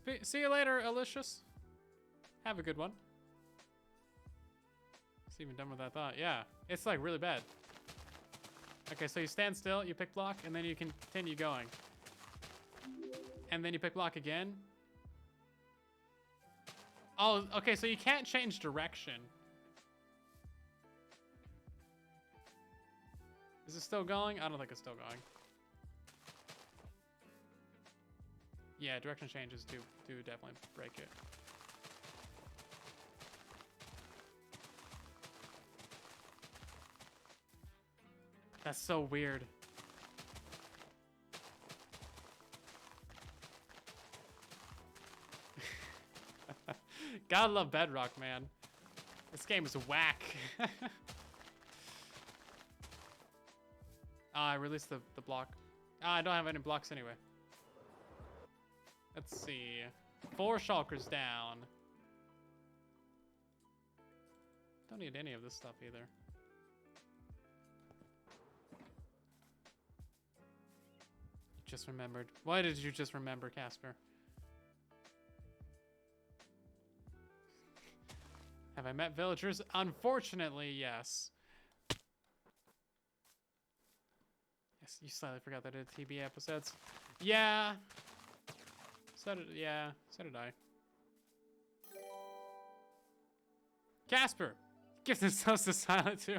See you later, Alicious. Have a good one. It's even dumber than I thought. Yeah, it's like really bad. Okay, so you stand still, you pick block, and then you continue going. And then you pick block again. Oh, okay, so you can't change direction. Is it still going? I don't think it's still going. Yeah, direction changes do definitely break it. That's so weird. Gotta love Bedrock, man. This game is whack. I released the block. I don't have any blocks anyway. Let's see. 4 shulkers down. Don't need any of this stuff either. Just remembered. Why did you just remember, Casper? Have I met villagers? Unfortunately, yes. Yes, you slightly forgot that I did TB episodes. Yeah. So did I. Casper! Give this house to silentwo.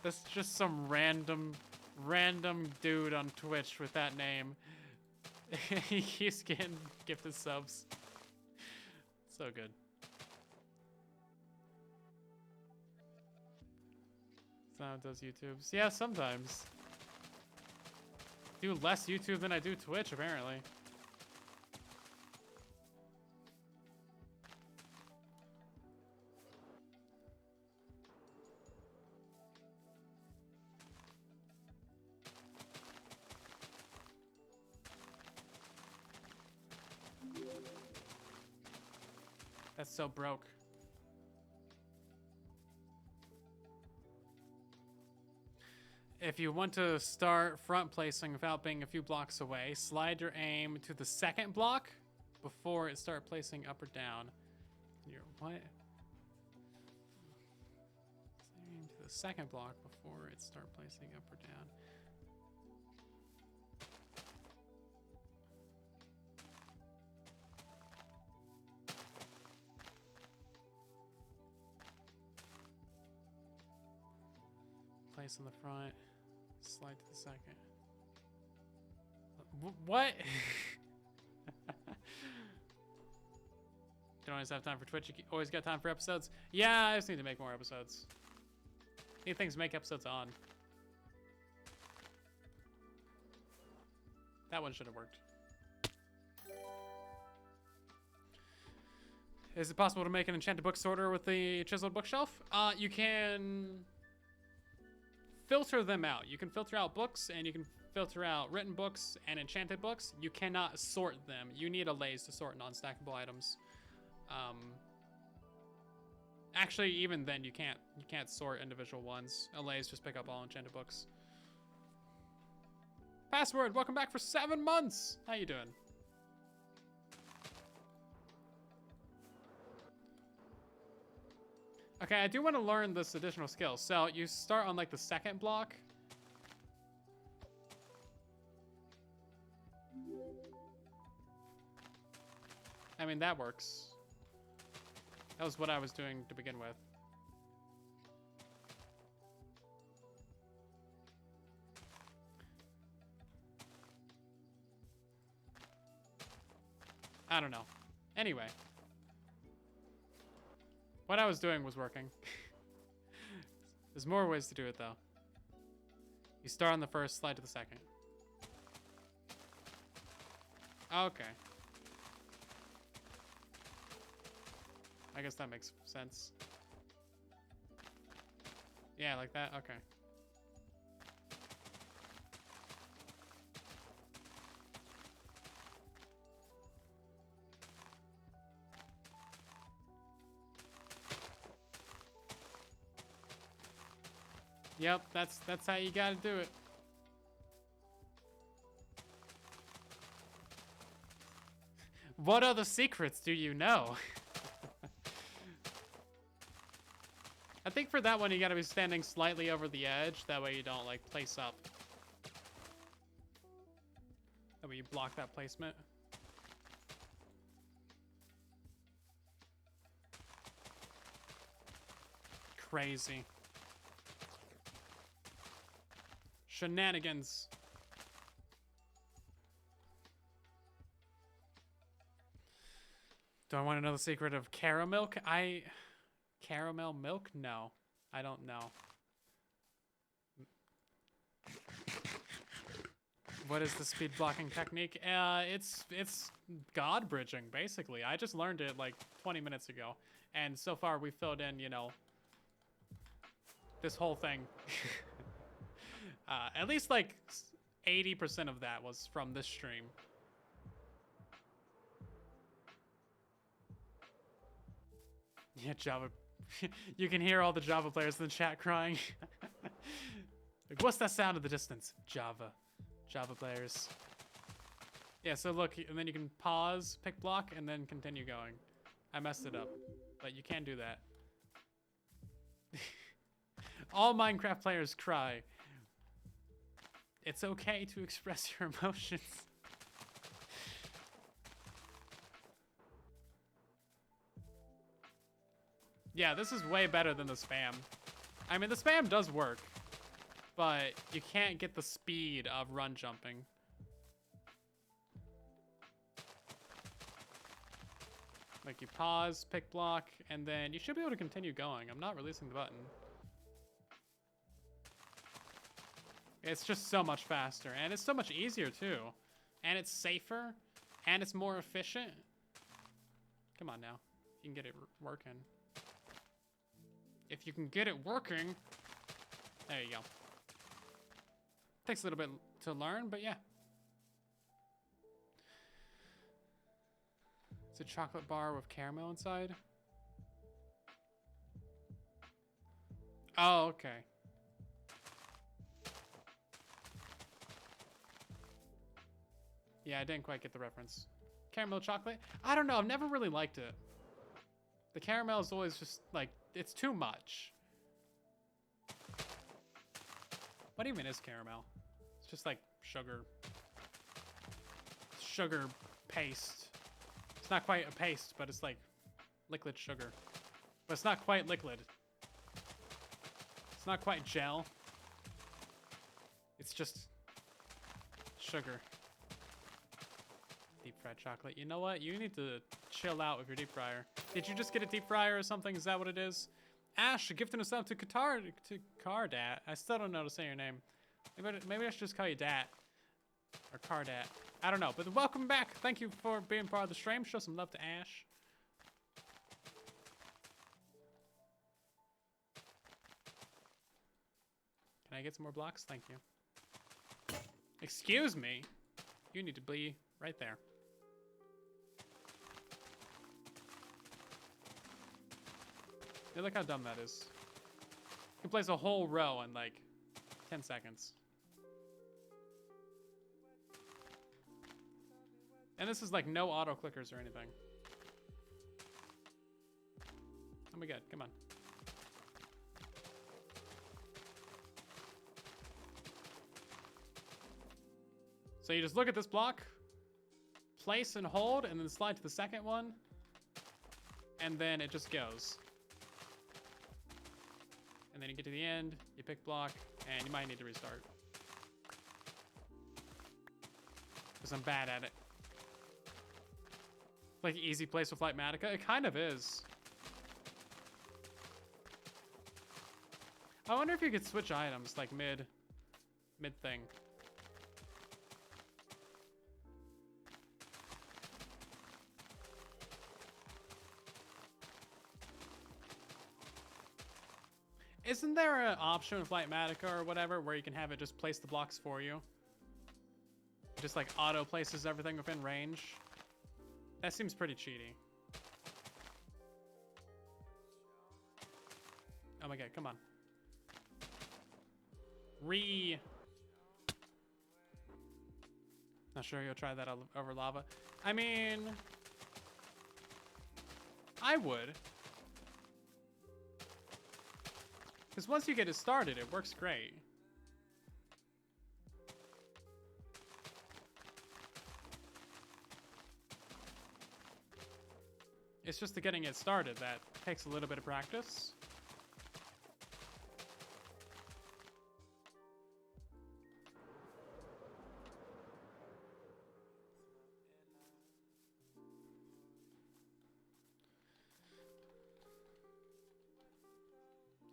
That's just some random dude on Twitch with that name. He keeps getting gifted subs. So good. That's how it does YouTubes. Yeah, sometimes. Do less YouTube than I do Twitch, apparently. That's so broke. If you want to start front placing without being a few blocks away, slide your aim to the second block before it start placing up or down. What? Aim to the second block before it start placing up or down. Place in the front, slide to the second. What? Don't always have time for Twitch. You always got time for episodes. Yeah, I just need to make more episodes. Need things to make episodes on. That one should have worked. Is it possible to make an enchanted book sorter with the chiseled bookshelf? You can filter them out. You can filter out books, and you can filter out written books and enchanted books. You cannot sort them. You need a laze to sort non-stackable items. Actually, even then, you can't sort individual ones. A laze just pick up all enchanted books. Password, welcome back for 7 months. How you doing? Okay, I do want to learn this additional skill. So you start on like the second block. I mean, that works. That was what I was doing to begin with. I don't know. Anyway. What I was doing was working. There's more ways to do it, though. You start on the first, slide to the second. Okay. I guess that makes sense. Yeah, like that? Okay. Yep, that's how you gotta do it. What other secrets do you know? I think for that one, you gotta be standing slightly over the edge. That way you don't, like, place up. That way you block that placement. Crazy. Shenanigans. Do I want to know the secret of caramel? Caramel milk? No, I don't know. What is the speed blocking technique? It's God bridging, basically. I just learned it like 20 minutes ago. And so far we filled in, you know, this whole thing. At least like 80% of that was from this stream. Yeah, Java. You can hear all the Java players in the chat crying. Like, what's that sound in the distance? Java. Java players. Yeah, so look, and then you can pause, pick block, and then continue going. I messed it up, but you can do that. All Minecraft players cry. It's okay to express your emotions. Yeah, this is way better than the spam. I mean, the spam does work, but you can't get the speed of run jumping. Like, you pause, pick block, and then you should be able to continue going. I'm not releasing the button. It's just so much faster, and it's so much easier, too. And it's safer, and it's more efficient. Come on now. You can get it working. If you can get it working, there you go. Takes a little bit to learn, but yeah. It's a chocolate bar with caramel inside. Oh, okay. Yeah, I didn't quite get the reference. Caramel chocolate? I don't know, I've never really liked it. The caramel is always just, like, it's too much. What even is caramel? It's just like sugar. Sugar paste. It's not quite a paste, but it's like liquid sugar. But it's not quite liquid. It's not quite gel. It's just sugar. Deep fried chocolate. You know what? You need to chill out with your deep fryer. Did you just get a deep fryer or something? Is that what it is? Ash, gifting us up to Cardat. I still don't know how to say your name. Maybe I should just call you Dat. Or Cardat. I don't know. But welcome back. Thank you for being part of the stream. Show some love to Ash. Can I get some more blocks? Thank you. Excuse me. You need to be right there. Yeah, look how dumb that is. You can place a whole row in like 10 seconds. And this is like no auto clickers or anything. Oh my god, come on. So you just look at this block, place and hold, and then slide to the second one, and then it just goes. And then you get to the end, you pick block, and you might need to restart. Because I'm bad at it. Like easy place with Lightmatica? It kind of is. I wonder if you could switch items, like mid thing. Isn't there an option with Lightmatica or whatever where you can have it just place the blocks for you? It just like auto places everything within range. That seems pretty cheaty. Oh my god, come on. Not sure you'll try that over lava. I mean, I would. Because once you get it started, it works great. It's just the getting it started that takes a little bit of practice.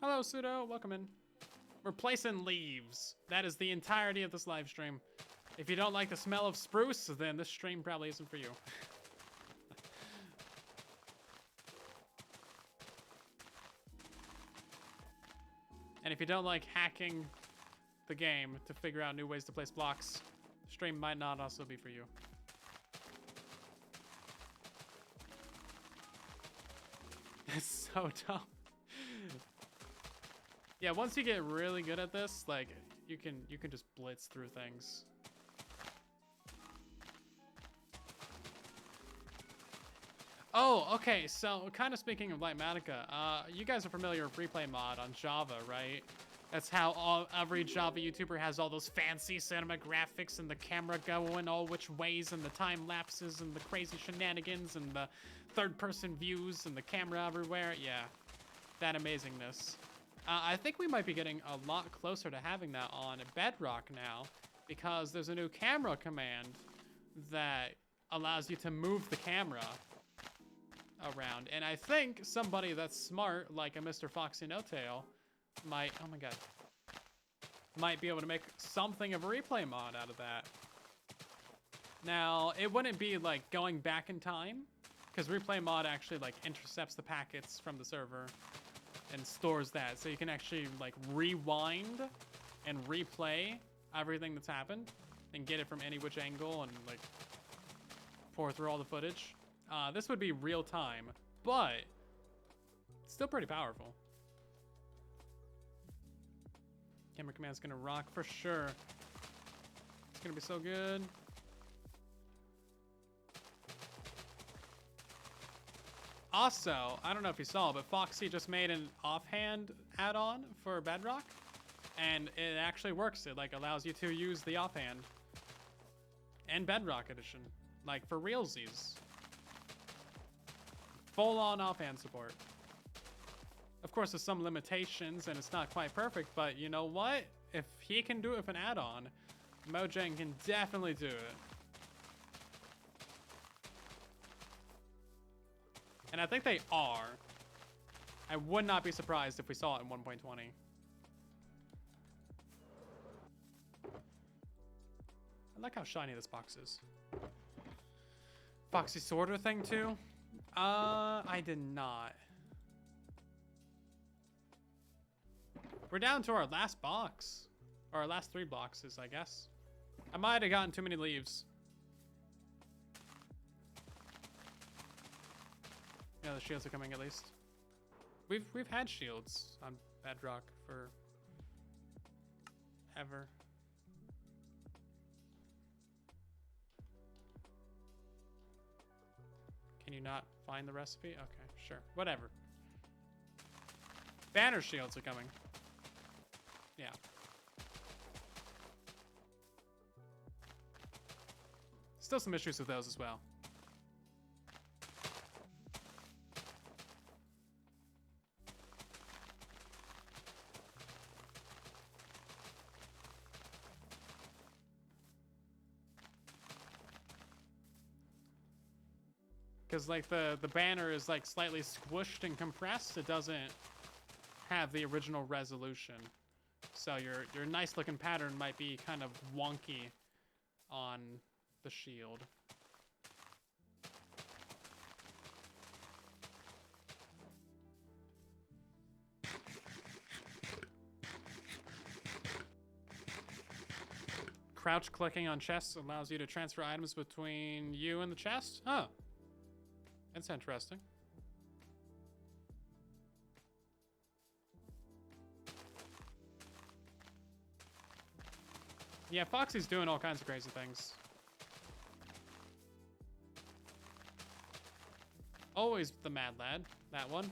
Hello, Pseudo. Welcome in. Replacing leaves. That is the entirety of this live stream. If you don't like the smell of spruce, then this stream probably isn't for you. And if you don't like hacking the game to figure out new ways to place blocks, stream might not also be for you. It's so dumb. Yeah, once you get really good at this, like you can just blitz through things. Oh, okay, so kind of speaking of Lightmatica, you guys are familiar with replay mod on Java, right? That's how every Java YouTuber has all those fancy cinema graphics and the camera going all which ways and the time lapses and the crazy shenanigans and the third-person views and the camera everywhere. Yeah, that amazingness. I think we might be getting a lot closer to having that on Bedrock now because there's a new camera command that allows you to move the camera around. And I think somebody that's smart, like a Mr. Foxy No Tail, might, oh my god, might be able to make something of a replay mod out of that. Now, it wouldn't be like going back in time, because replay mod actually like intercepts the packets from the server and stores that. So you can actually like rewind and replay everything that's happened and get it from any which angle and like pour through all the footage. This would be real time, but still pretty powerful. Camera command's gonna rock for sure. It's gonna be so good. Also, I don't know if you saw, but Foxy just made an offhand add-on for Bedrock, and it actually works. It like allows you to use the offhand and Bedrock edition, like for realsies. Full-on offhand support. Of course, there's some limitations, and it's not quite perfect, but you know what? If he can do it with an add-on, Mojang can definitely do it. And I think they are. I would not be surprised if we saw it in 1.20. I like how shiny this box is. Foxy Sorter thing too? I did not. We're down to our last box. Or our last 3 boxes, I guess. I might have gotten too many leaves. Yeah, the shields are coming at least. We've had shields on Bedrock for ever. Can you not find the recipe? Okay, sure. Whatever. Banner shields are coming. Yeah. Still some issues with those as well. Because like the banner is like slightly squished and compressed. It doesn't have the original resolution. So your nice looking pattern might be kind of wonky on the shield. Crouch clicking on chests allows you to transfer items between you and the chest? Oh. That's interesting. Yeah, Foxy's doing all kinds of crazy things. Always the mad lad. That one.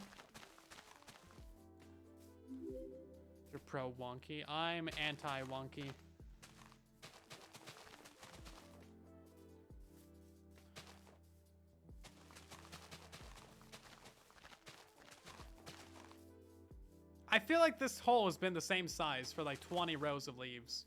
You're pro wonky. I'm anti wonky. I feel like this hole has been the same size for like 20 rows of leaves.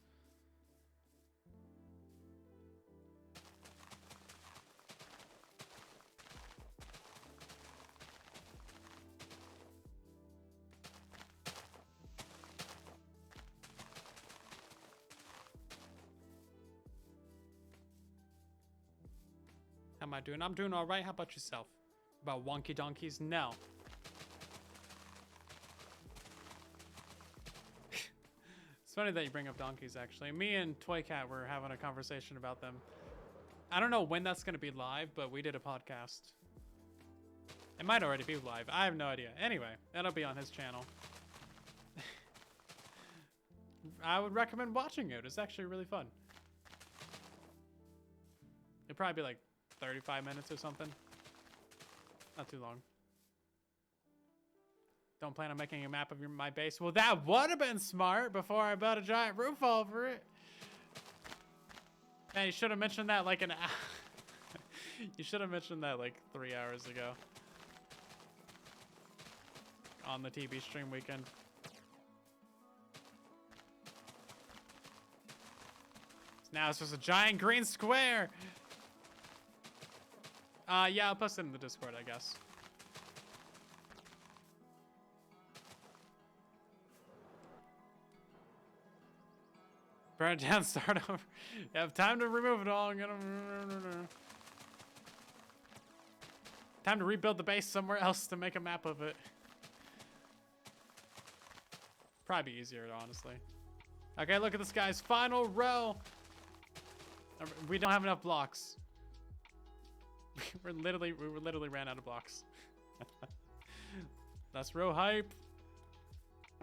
How am I doing? I'm doing all right. How about yourself? About wonky donkeys? No. It's funny that you bring up donkeys, actually. Me and Toy Cat were having a conversation about them. I don't know when that's going to be live, but we did a podcast. It might already be live. I have no idea. Anyway, that'll be on his channel. I would recommend watching it. It's actually really fun. It'd probably be like 35 minutes or something. Not too long. Don't plan on making a map of my base. Well, that would have been smart before I built a giant roof over it. Man, you should have mentioned that like an hour. You should have mentioned that like 3 hours ago. On the TV stream weekend. Now it's just a giant green square. Yeah, I'll post it in the Discord, I guess. Burn it down, start over. You have time to remove it all. Time to rebuild the base somewhere else to make a map of it. Probably be easier, honestly. Okay, look at this guy's final row. We don't have enough blocks. we literally ran out of blocks. That's real hype.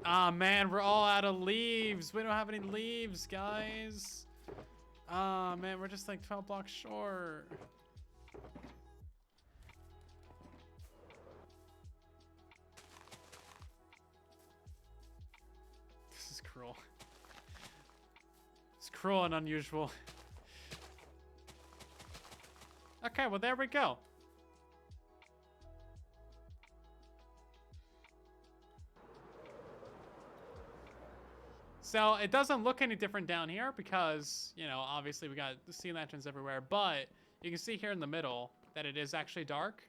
Ah, man, we're all out of leaves. We don't have any leaves, guys. Ah, man, we're just like 12 blocks short. This is cruel. It's cruel and unusual. Okay, well, there we go. So it doesn't look any different down here because, you know, obviously we got the sea lanterns everywhere, but you can see here in the middle that it is actually dark.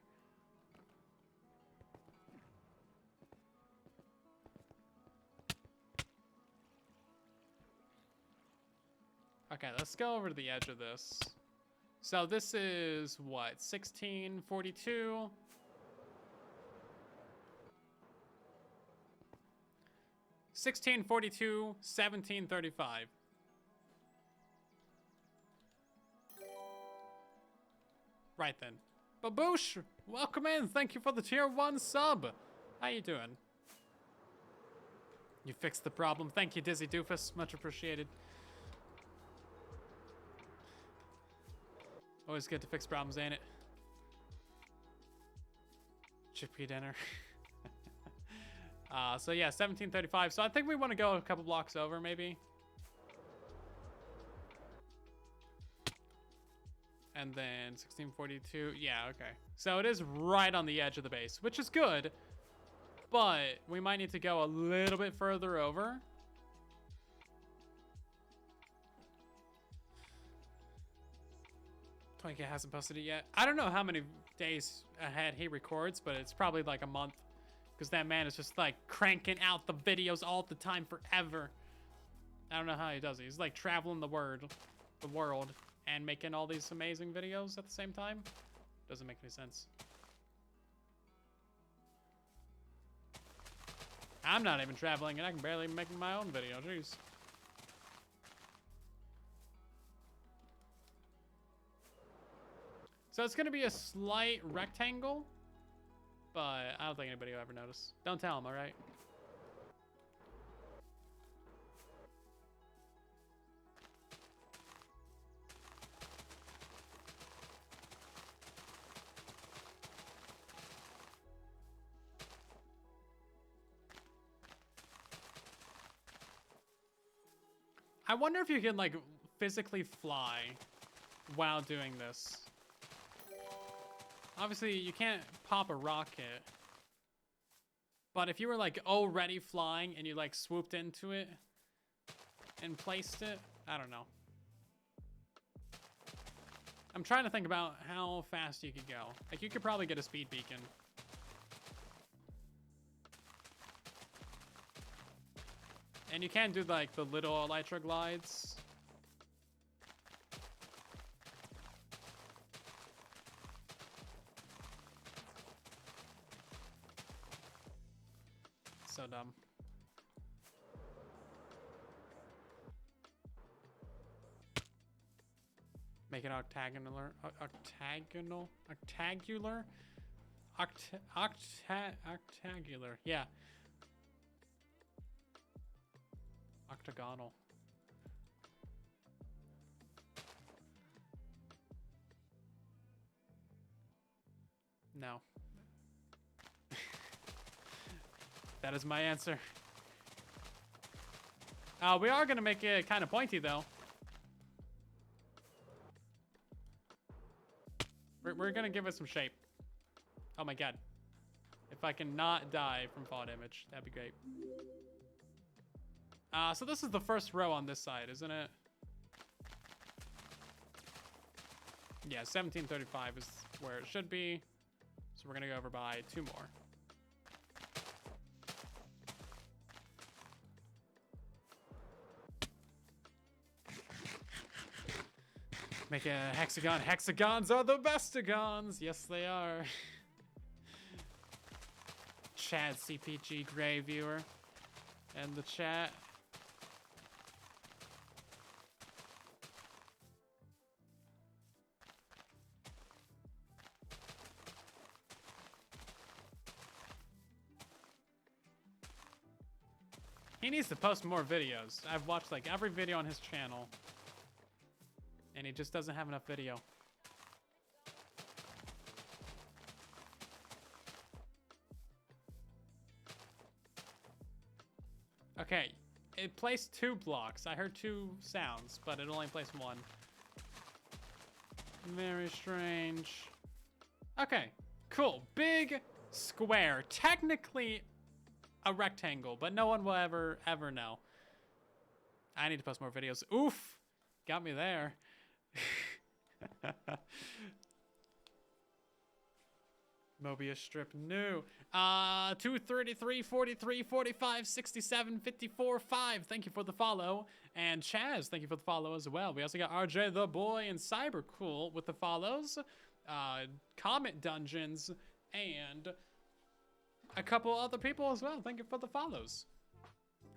Okay, let's go over to the edge of this. So this is what, 1642? (1642, 1735). Right then. Baboosh, welcome in. Thank you for the tier 1 sub. How you doing? You fixed the problem. Thank you, Dizzy Doofus. Much appreciated. Always good to fix problems, ain't it? Chickpea dinner. So yeah, 1735. So I think we want to go a couple blocks over, maybe. And then 1642. Yeah, okay. So it is right on the edge of the base, which is good. But we might need to go a little bit further over. Twinkie hasn't posted it yet. I don't know how many days ahead he records, but it's probably like a month. Because that man is just like cranking out the videos all the time forever. I don't know how he does it. He's like traveling the world and making all these amazing videos at the same time. Doesn't make any sense. I'm not even traveling and I can barely make my own video. Jeez. So it's going to be a slight rectangle. But I don't think anybody will ever notice. Don't tell them, all right? I wonder if you can, like, physically fly while doing this. Obviously, you can't pop a rocket. But if you were, like, already flying and you, like, swooped into it and placed it, I don't know. I'm trying to think about how fast you could go. Like, you could probably get a speed beacon. And you can do, like, the little elytra glides. So dumb. Make it octagonal, octagular, yeah. Octagonal. No. That is my answer. We are gonna make it kind of pointy though. We're gonna give it some shape. Oh my god. If I can not die from fall damage, that'd be great. So this is the first row on this side, isn't it? Yeah, 1735 is where it should be. So we're gonna go over by 2 more. Make a hexagon. Hexagons are the bestagons. Yes, they are. Chad CPG Gray viewer and the chat. He needs to post more videos. I've watched like every video on his channel. And he just doesn't have enough video. Okay, it placed 2 blocks. I heard 2 sounds, but it only placed 1. Very strange. Okay, cool. Big square. Technically a rectangle, but no one will ever know. I need to post more videos. Oof, got me there. Mobius strip new. 233, 43, 45, 67, 54, 5. Thank you for the follow. And Chaz, thank you for the follow as well. We also got RJ the Boy and Cyber Cool with the follows. Comet Dungeons and a couple other people as well. Thank you for the follows.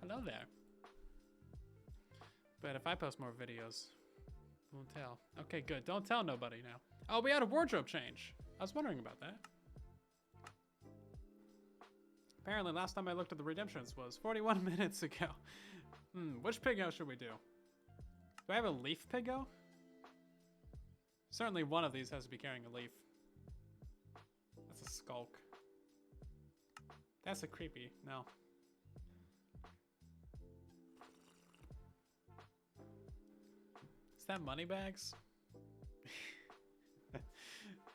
Hello there. But if I post more videos, won't tell. Okay, good. Don't tell nobody now. Oh, we had a wardrobe change. I was wondering about that. Apparently, last time I looked at the redemptions was 41 minutes ago. Which Piggo should we do? Do I have a leaf Piggo? Certainly one of these has to be carrying a leaf. That's a skulk. That's a creepy. No. Is that money bags?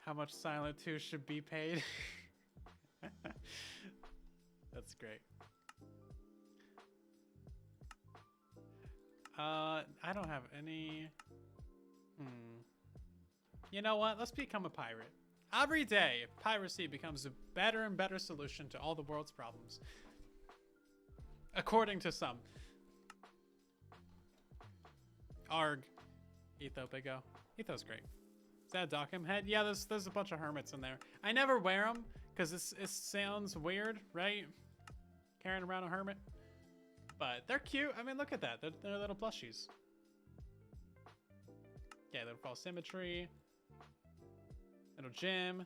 How much silentwo should be paid? That's great. I don't have any. You know what? Let's become a pirate. Every day, piracy becomes a better and better solution to all the world's problems. According to some. Arg. Etho, Piggo. Etho's great. Is that a Dockham head? Yeah, there's a bunch of hermits in there. I never wear them because it sounds weird, right? Carrying around a hermit. But they're cute. I mean, look at that. They're little plushies. Yeah, little false symmetry. Little gym.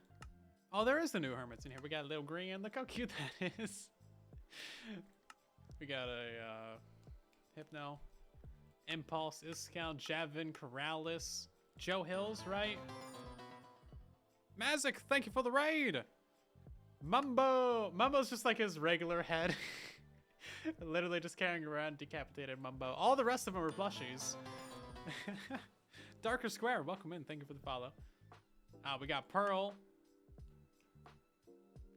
Oh, there is the new hermits in here. We got a little green. Look how cute that is. We got a Hypno. Impulse, Iskal, Javin, Corrales. Joe Hills, right? Mazik, thank you for the raid. Mumbo. Mumbo's just like his regular head. Literally just carrying around decapitated Mumbo. All the rest of them are plushies. Darker Square, welcome in. Thank you for the follow. We got Pearl.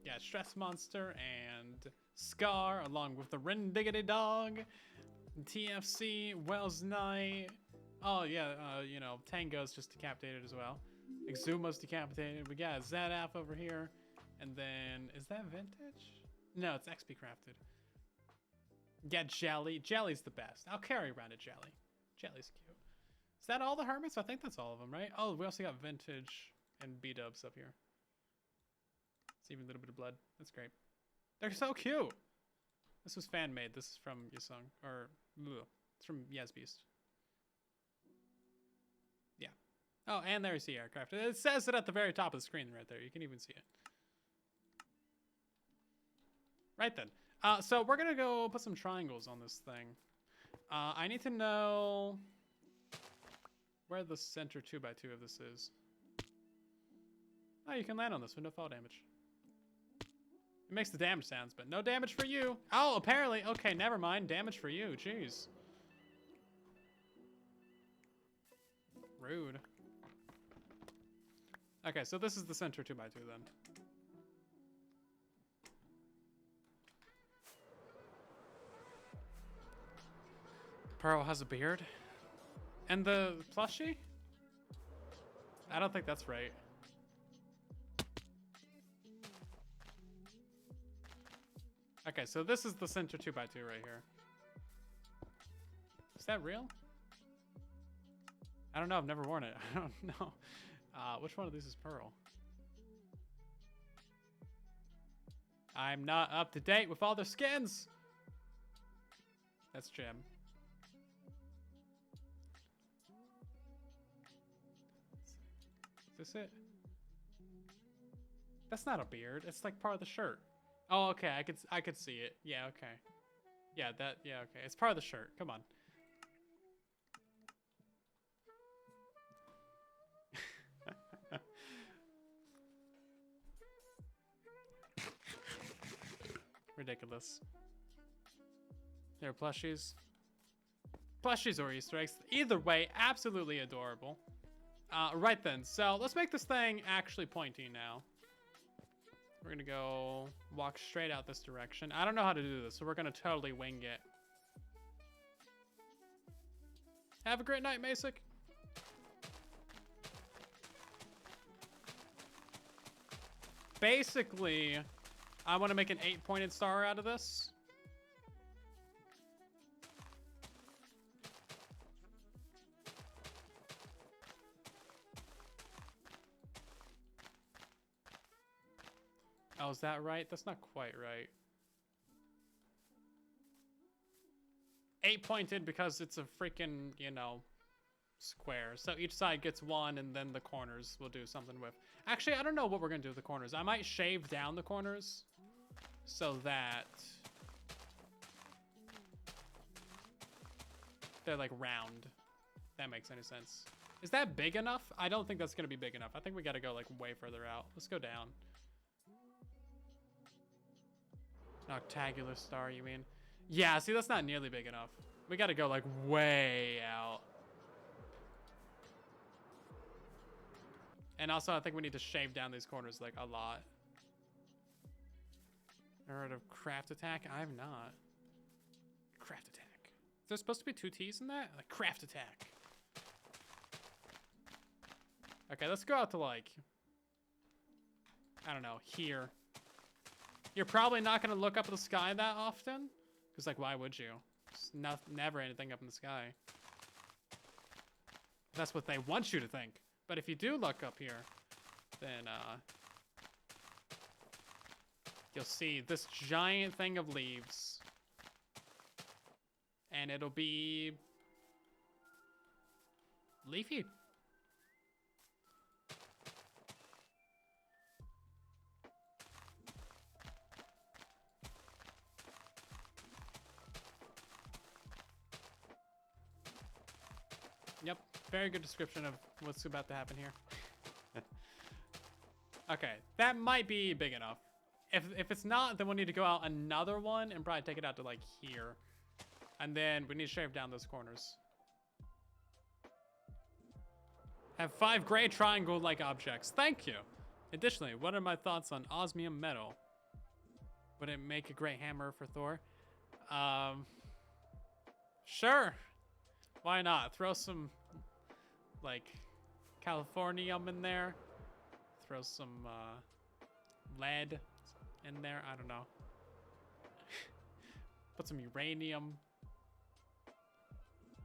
Yeah, Stress Monster and Scar, along with the Rendiggity Dog, TFC, Wells Knight. Oh yeah, you know, Tango's just decapitated as well. Exumo's decapitated. We got Zadaf over here, and then is that vintage? No, it's XP crafted. Yeah, Jelly. Jelly's the best. I'll carry around a Jelly. Jelly's cute. Is that all the hermits? I think that's all of them, right? Oh, we also got vintage and B-dubs up here. It's even a little bit of blood. That's great. They're so cute. This was fan made. This is from Yasung, or it's from Yasbeast. Yeah. Oh, and there's the aircraft. It says it at the very top of the screen right there. You can even see it. Right then. So we're gonna go put some triangles on this thing. I need to know where the center 2x2 of this is. Oh, you can land on this with no fall damage. It makes the damage sounds, but no damage for you. Oh, apparently. Okay, never mind. Damage for you. Jeez. Rude. Okay, so this is the center 2x2 then. Pearl has a beard. And the plushie? I don't think that's right. Okay, so this is the center 2x2 right here. Is that real? I don't know, I've never worn it. I don't know. Which one of these is Pearl? I'm not up to date with all their skins. That's Jim. Is this it? That's not a beard. It's like part of the shirt. Oh, okay. I could see it. Yeah, okay. Yeah, okay. It's part of the shirt. Come on. Ridiculous. There are plushies. Plushies or Easter eggs. Either way, absolutely adorable. Right then, so let's make this thing actually pointy now. We're gonna go walk straight out this direction. I don't know how to do this, so we're gonna totally wing it. Have a great night, Masic. Basically, I want to make an 8-pointed star out of this. Oh, is that right? That's not quite right. 8-pointed because it's a freaking, you know, square. So each side gets one, and then the corners we'll do something with. Actually, I don't know what we're gonna do with the corners. I might shave down the corners so that they're like round. If that makes any sense. Is that big enough? I don't think that's gonna be big enough. I think we gotta go like way further out. Let's go down. Octagular star, you mean? Yeah, see, that's not nearly big enough. We gotta go like way out. And also, I think we need to shave down these corners like a lot. Heard of craft attack? I have not. Craft attack. Is there supposed to be 2 T's in that? Like craft attack. Okay, let's go out to like, I don't know, here. You're probably not gonna look up at the sky that often. Cause like, why would you? There's never anything up in the sky. That's what they want you to think. But if you do look up here, then you'll see this giant thing of leaves. And it'll be leafy. Yep, very good description of what's about to happen here. Okay, that might be big enough. If it's not, then we'll need to go out another one and probably take it out to like here. And then we need to shave down those corners. Have 5 gray triangle-like objects. Thank you. Additionally, what are my thoughts on osmium metal? Would it make a great hammer for Thor? Sure. Why not? Throw some, like, californium in there. Throw some, lead in there. I don't know. Put some uranium.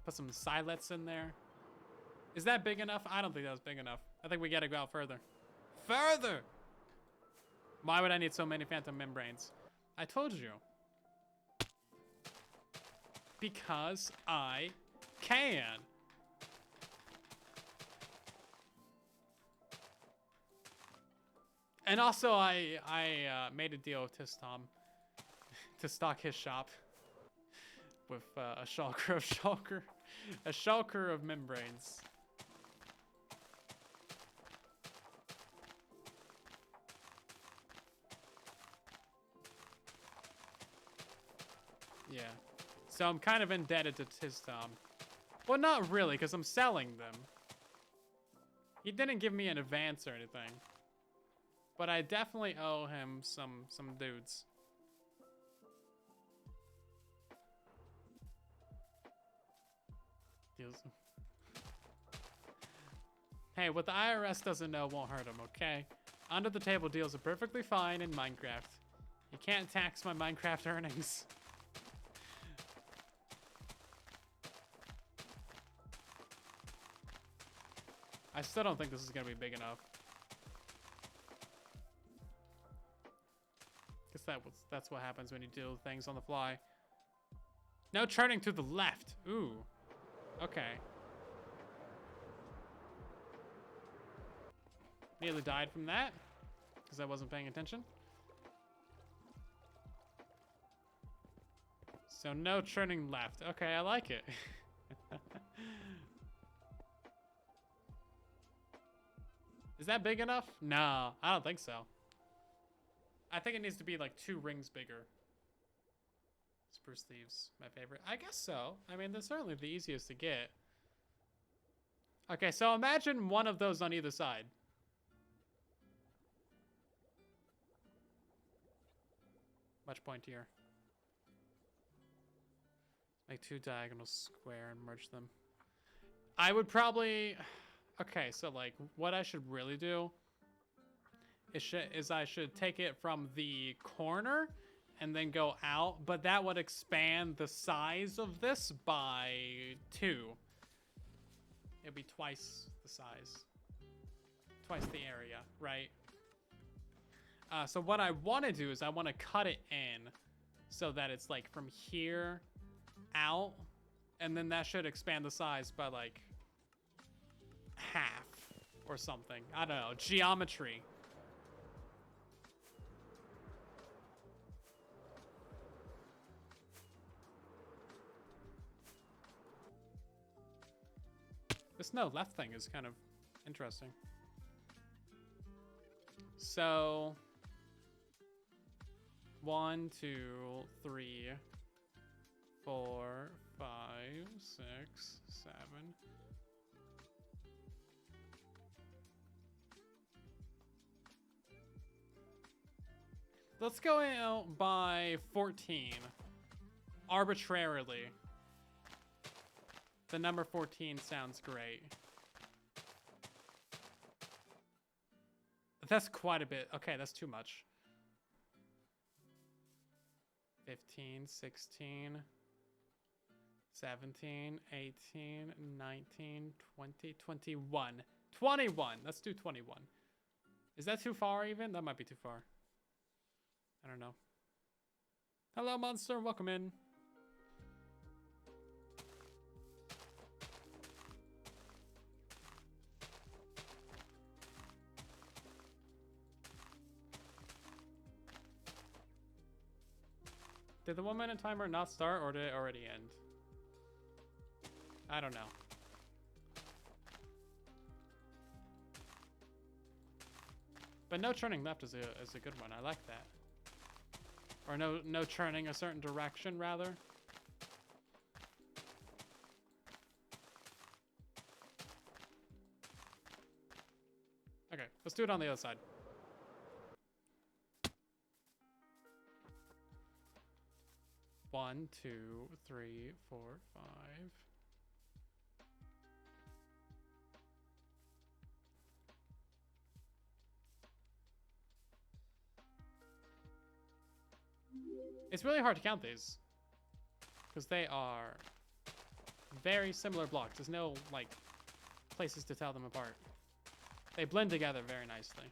Put some silets in there. Is that big enough? I don't think that was big enough. I think we gotta go out further. Further! Why would I need so many phantom membranes? I told you. Because I can. And also, I made a deal with Tistom to stock his shop with a shulker of membranes. Yeah. So I'm kind of indebted to Tistom. Well, not really, because I'm selling them. He didn't give me an advance or anything. But I definitely owe him some dudes. Deals. Hey, what the IRS doesn't know won't hurt him, okay? Under the table deals are perfectly fine in Minecraft. You can't tax my Minecraft earnings. I still don't think this is gonna be big enough. Guess that's what happens when you do things on the fly. No turning to the left. Ooh. Okay. Nearly died from that because I wasn't paying attention. So no turning left. Okay, I like it. Is that big enough? No, I don't think so. I think it needs to be like 2 rings bigger. Spruce leaves, my favorite. I guess so. I mean, they're certainly the easiest to get. Okay, so imagine one of those on either side. Much pointier. Make 2 diagonal square and merge them. I would probably... Okay, so like what I should really do is I should take it from the corner and then go out, but that would expand the size of this by 2. It'd be twice the size. Twice the area, right? So what I want to do is I want to cut it in so that it's like from here out, and then that should expand the size by like half or something. I don't know. Geometry. This no left thing is kind of interesting. So 1, 2, 3, 4, 5, 6, 7. Let's go out by 14. Arbitrarily. The number 14 sounds great. That's quite a bit. Okay, that's too much. 15, 16, 17, 18, 19, 20, 21. 21. Let's do 21. Is that too far even? That might be too far. I don't know. Hello, monster. Welcome in. Did the 1 minute timer not start, or did it already end? I don't know. But no turning left is a good one. I like that. Or no churning a certain direction, rather. Okay, let's do it on the other side. One, two, three, four, five. It's really hard to count these because they are very similar blocks. There's no like places to tell them apart. They blend together very nicely.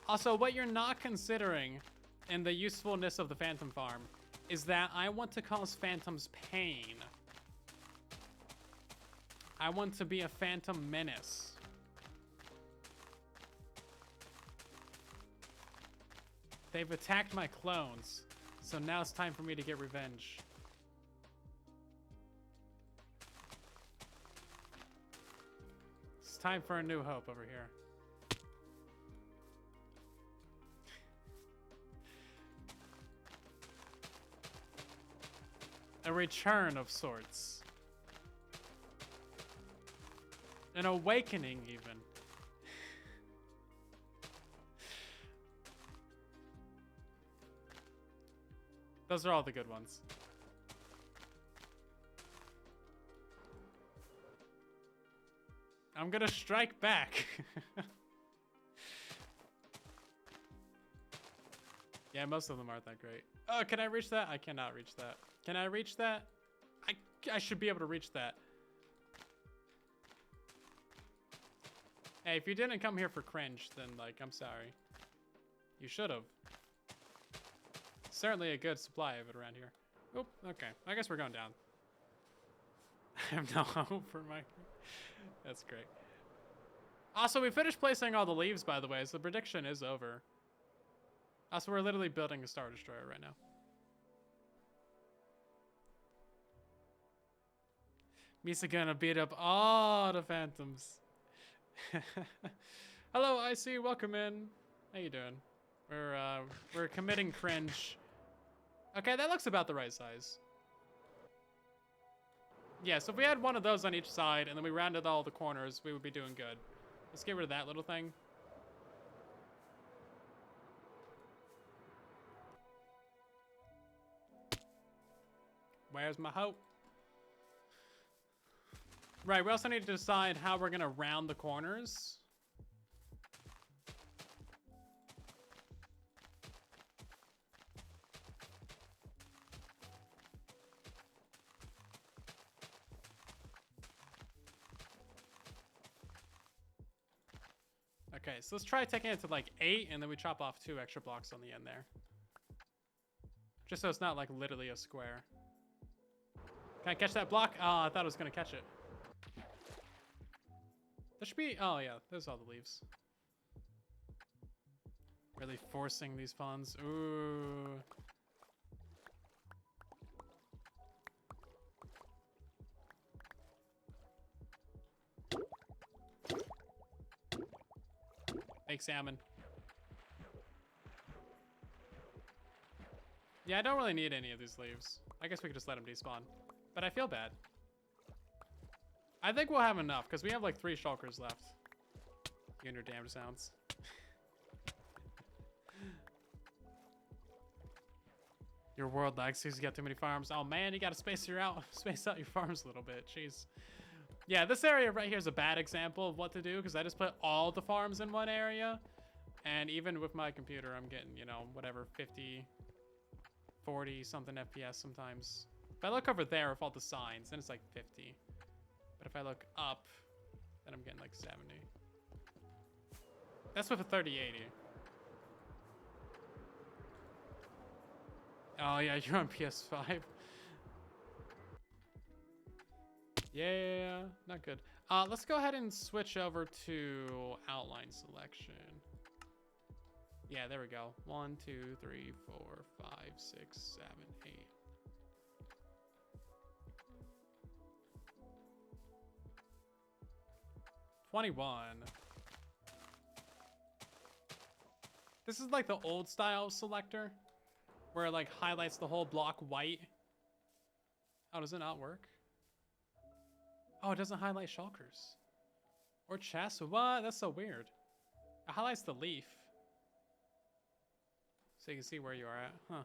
Also, what you're not considering in the usefulness of the Phantom Farm is that I want to cause Phantoms pain. I want to be a Phantom menace. They've attacked my clones, so now it's time for me to get revenge. It's time for a new hope over here. A return of sorts. An awakening, even. Those are all the good ones. I'm gonna strike back. Yeah, most of them aren't that great. Oh, can I reach that? I cannot reach that. Can I reach that? I should be able to reach that. Hey, if you didn't come here for cringe, then, like, I'm sorry. You should have. Certainly a good supply of it around here. Oh, okay. I guess we're going down. I have no hope for my... That's great. Also, we finished placing all the leaves, by the way, so the prediction is over. Also, we're literally building a Star Destroyer right now. Misa gonna beat up all the Phantoms. Hello, IC. Welcome in. How you doing? We're committing cringe. Okay, that looks about the right size. Yeah, so if we had one of those on each side and then we rounded all the corners, we would be doing good. Let's get rid of that little thing. Where's my hope? Right, we also need to decide how we're gonna round the corners. Okay, so let's try taking it to like 8, and then we chop off 2 extra blocks on the end there. Just so it's not like literally a square. Can I catch that block? Oh, I thought I was gonna catch it. There should be, oh yeah, there's all the leaves. Really forcing these pawns. Ooh. Fake salmon. Yeah, I don't really need any of these leaves. I guess we could just let them despawn. But I feel bad. I think we'll have enough, because we have like 3 shulkers left. You and your damned sounds. Your world lags because you got too many farms. Oh man, you gotta space out your farms a little bit. Jeez. Yeah, this area right here is a bad example of what to do, because I just put all the farms in one area. And even with my computer, I'm getting, you know, whatever, 50, 40 something FPS sometimes. If I look over there with all the signs, then it's like 50. But if I look up, then I'm getting like 70. That's with a 3080. Oh yeah, you're on PS5. Yeah, not good. Let's go ahead and switch over to outline selection. Yeah, there we go. 1, 2, 3, 4, 5, 6, 7, 8. $21. This is like the old style selector, where it like highlights the whole block white. Oh, does it not work? Oh, it doesn't highlight shulkers. Or chests? What? That's so weird. It highlights the leaf. So you can see where you are at. Huh.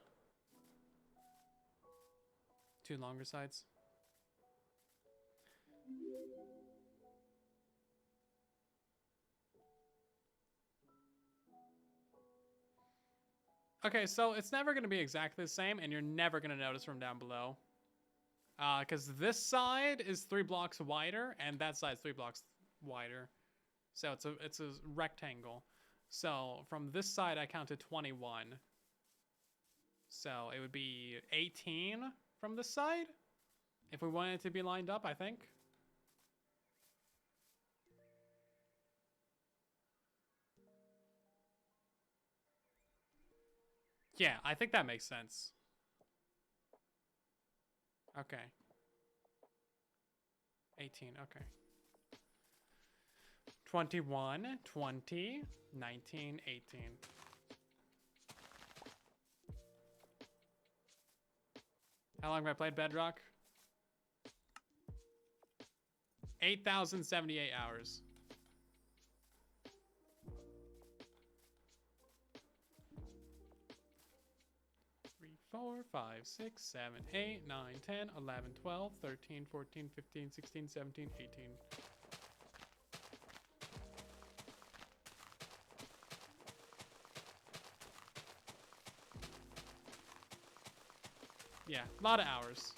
2 longer sides. Okay, so it's never going to be exactly the same, and you're never going to notice from down below. Because this side is 3 blocks wider, and that side's 3 blocks wider. So it's a rectangle. So from this side, I counted 21. So it would be 18 from this side, if we wanted it to be lined up, I think. Yeah, I think that makes sense. Okay. 18, okay. 21, 20, 19, 18. How long have I played Bedrock? 8,078 hours. Four, 5, 6, 7, 8, 9, 10, 11, 12, 13, 14, 15, 16, 17, 18. Yeah, a lot of hours.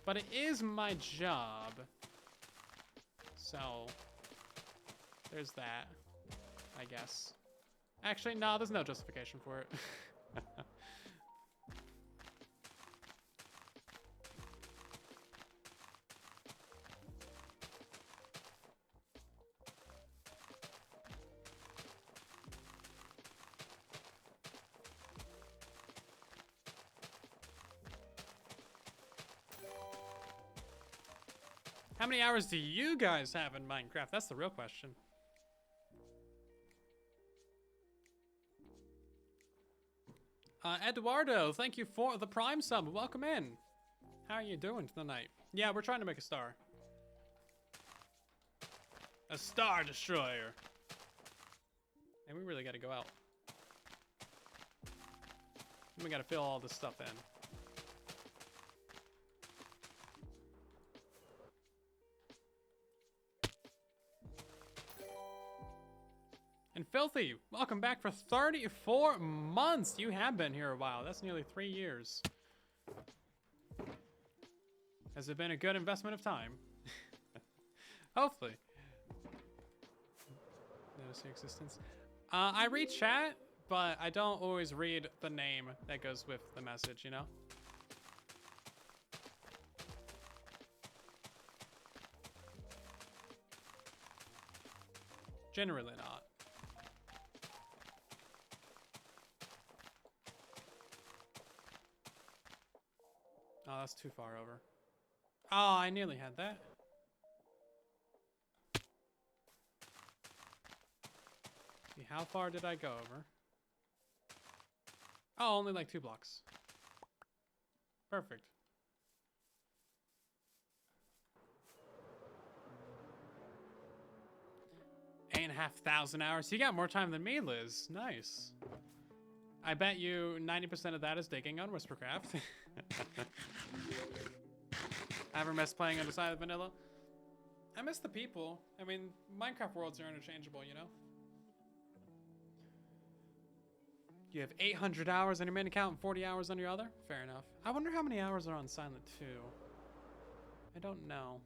But it is my job. So, there's that. I guess. Actually, no, there's no justification for it. How many hours do you guys have in Minecraft? That's the real question. Eduardo, thank you for the Prime sub. Welcome in. How are you doing tonight? Yeah, we're trying to make a star. A star destroyer. And we really got to go out. We got to fill all this stuff in. And Filthy, welcome back for 34 months. You have been here a while. That's nearly 3 years. Has it been a good investment of time? Hopefully. Notice your existence. I read chat, but I don't always read the name that goes with the message, you know? Generally not. Oh, that's too far over. Oh, I nearly had that. See, how far did I go over? Oh, only like 2 blocks. Perfect. 8,500 hours. You got more time than me, Liz. Nice. I bet you 90% of that is digging on Whispercraft. Ever miss playing on the side of vanilla? I miss the people. I mean, Minecraft worlds are interchangeable, you know? You have 800 hours on your main account and 40 hours on your other? Fair enough. I wonder how many hours are on silentwo. I don't know.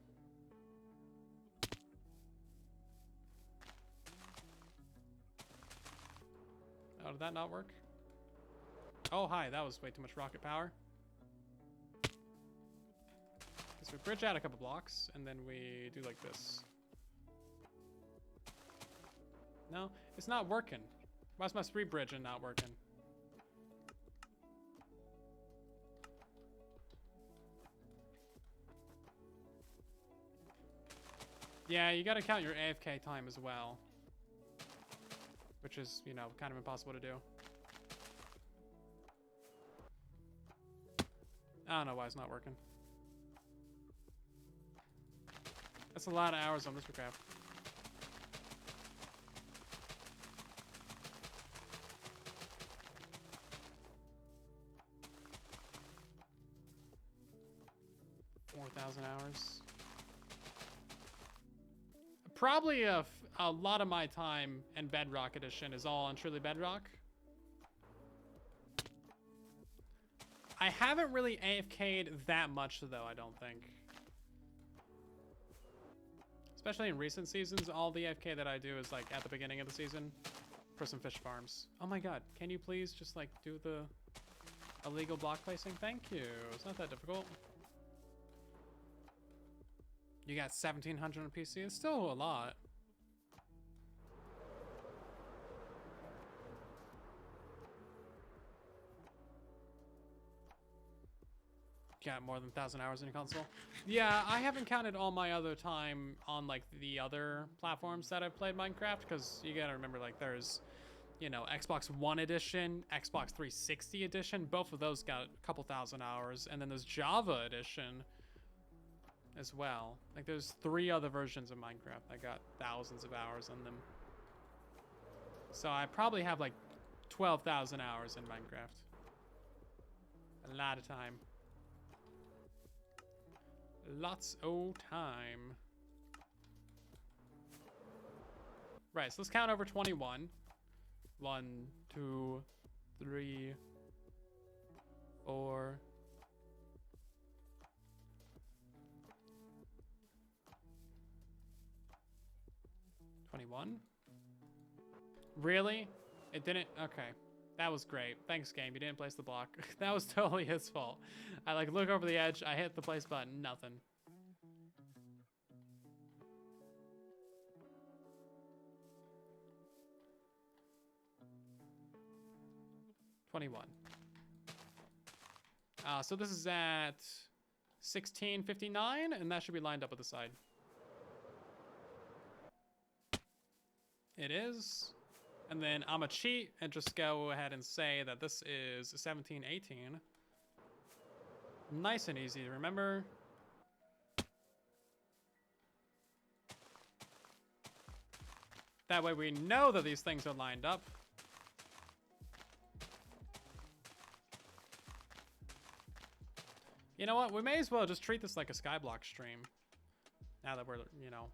Oh, did that not work? Oh, hi, that was way too much rocket power. So we bridge out a couple blocks, and then we do like this. No, it's not working. Why's my spree bridge not working? Yeah, you gotta count your AFK time as well. Which is, you know, kind of impossible to do. I don't know why it's not working. That's a lot of hours on this recap. $4,000 hours. Probably a lot of my time in Bedrock Edition is all on Truly Bedrock. I haven't really AFK'd that much though, I don't think. Especially in recent seasons, all the AFK that I do is like at the beginning of the season for some fish farms. Oh my god, can you please just like do the illegal block placing? Thank you, it's not that difficult. You got 1,700 on PC, it's still a lot. Got more than 1,000 hours in your console. Yeah, I haven't counted all my other time on like the other platforms that I've played Minecraft, because you gotta remember like there's, you know, Xbox One Edition, Xbox 360 Edition, both of those got a couple thousand hours, and then there's Java Edition as well. Like there's 3 other versions of Minecraft that got thousands of hours on them. So I probably have like 12,000 hours in Minecraft. A lot of time. Lots of time. Right, so let's count over 21. 1, 2, 3, 4. 21? Really? It didn't? Okay. That was great. Thanks, game. You didn't place the block. That was totally his fault. I like look over the edge. I hit the place button. Nothing. $21. So this is at 16:59, and that should be lined up with the side. It is. And then I'm gonna cheat and just go ahead and say that this is 17:18. Nice and easy, remember? That way we know that these things are lined up. You know what? We may as well just treat this like a Skyblock stream. Now that we're, you know...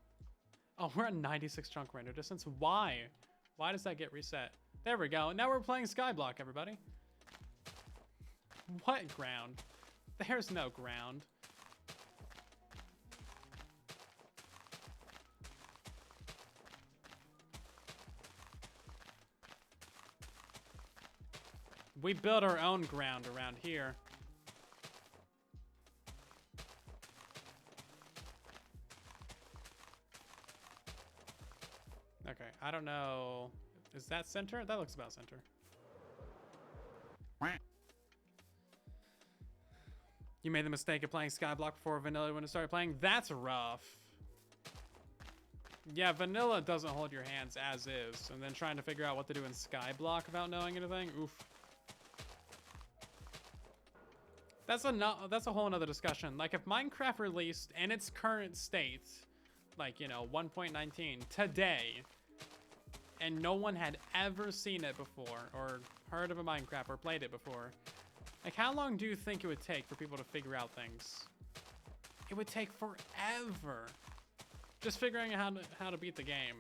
Oh, we're at 96 chunk render distance. Why? Why does that get reset? There we go. Now we're playing Skyblock, everybody. What ground? There's no ground. We build our own ground around here. Okay, I don't know. Is that center? That looks about center. You made the mistake of playing Skyblock before Vanilla when it started playing? That's rough. Yeah, Vanilla doesn't hold your hands as is, and then trying to figure out what to do in Skyblock without knowing anything? Oof. That's a whole nother discussion. Like, if Minecraft released in its current state, like, you know, 1.19 today, and no one had ever seen it before, or heard of a Minecraft, or played it before, like, how long do you think it would take for people to figure out things? It would take forever. Just figuring out how to beat the game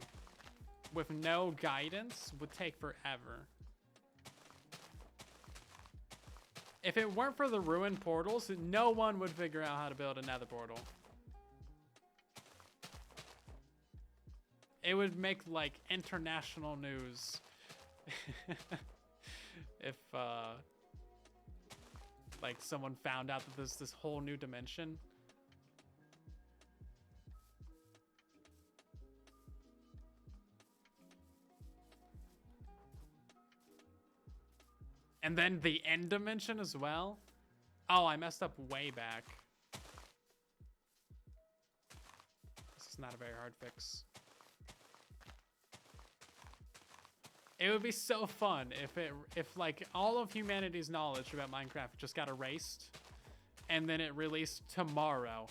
with no guidance would take forever. If it weren't for the ruined portals, no one would figure out how to build a nether portal. It would make, like, international news. If, like, someone found out that there's this whole new dimension. And then the end dimension as well? Oh, I messed up way back. This is not a very hard fix. It would be so fun if like all of humanity's knowledge about Minecraft just got erased and then it released tomorrow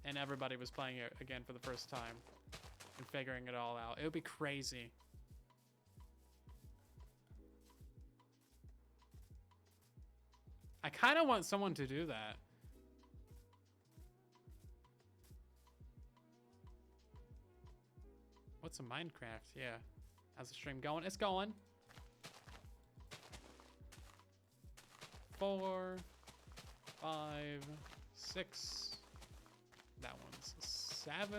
and everybody was playing it again for the first time and figuring it all out. It would be crazy. I kind of want someone to do that. What's a Minecraft? Yeah. How's the stream going? It's going. 4, 5, 6. That one's 7.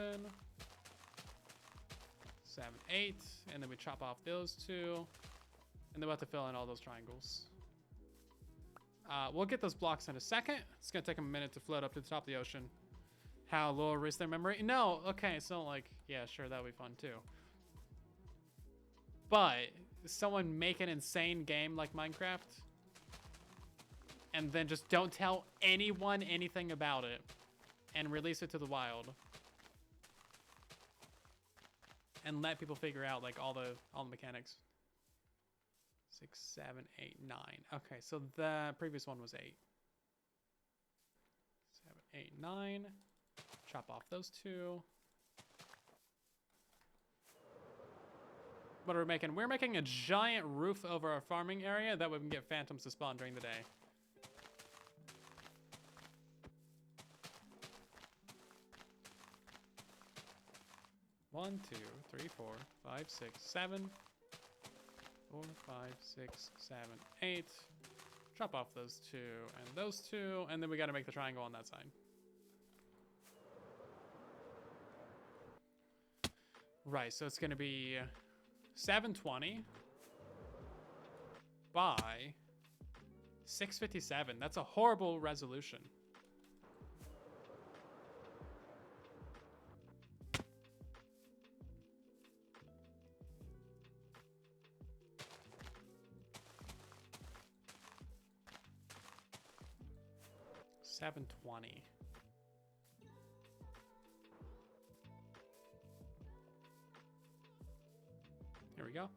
7, 8. And then we chop off those 2. And then we'll have to fill in all those triangles. We'll get those blocks in a second. It's gonna take a minute to float up to the top of the ocean. How low erase their memory? No, okay, so like, yeah, sure, that'll be fun too. But someone make an insane game like Minecraft and then just don't tell anyone anything about it and release it to the wild. And let people figure out like all the mechanics. 6, 7, 8, 9. Okay, so the previous one was 8. 7, 8, 9. Chop off those 2. What are we making? We're making a giant roof over our farming area that we can get phantoms to spawn during the day. One, 2, 3, 4, 5, 6, 7. 4, 5, 6, 7, 8. Chop off those 2 and those 2, and then we got to make the triangle on that side. Right, so it's going to be 720 by 657. That's a horrible resolution. $720. Here we go.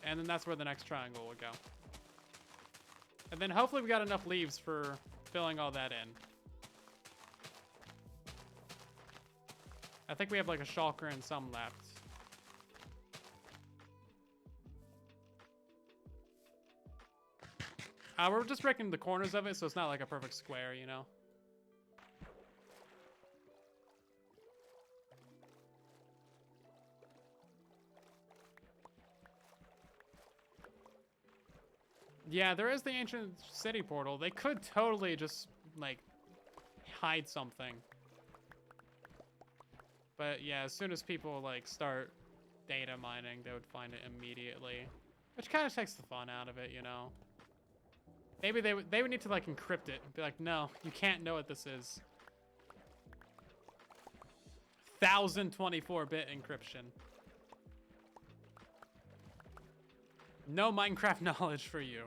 And then that's where the next triangle would go. And then hopefully we got enough leaves for filling all that in. I think we have like a shulker and some left. We're just breaking the corners of it, so it's not like a perfect square, you know? Yeah, there is the ancient city portal. They could totally just, like, hide something. But yeah, as soon as people, like, start data mining, they would find it immediately. Which kind of takes the fun out of it, you know? Maybe they would need to, like, encrypt it. Be like, no, you can't know what this is. 1024-bit encryption. No Minecraft knowledge for you.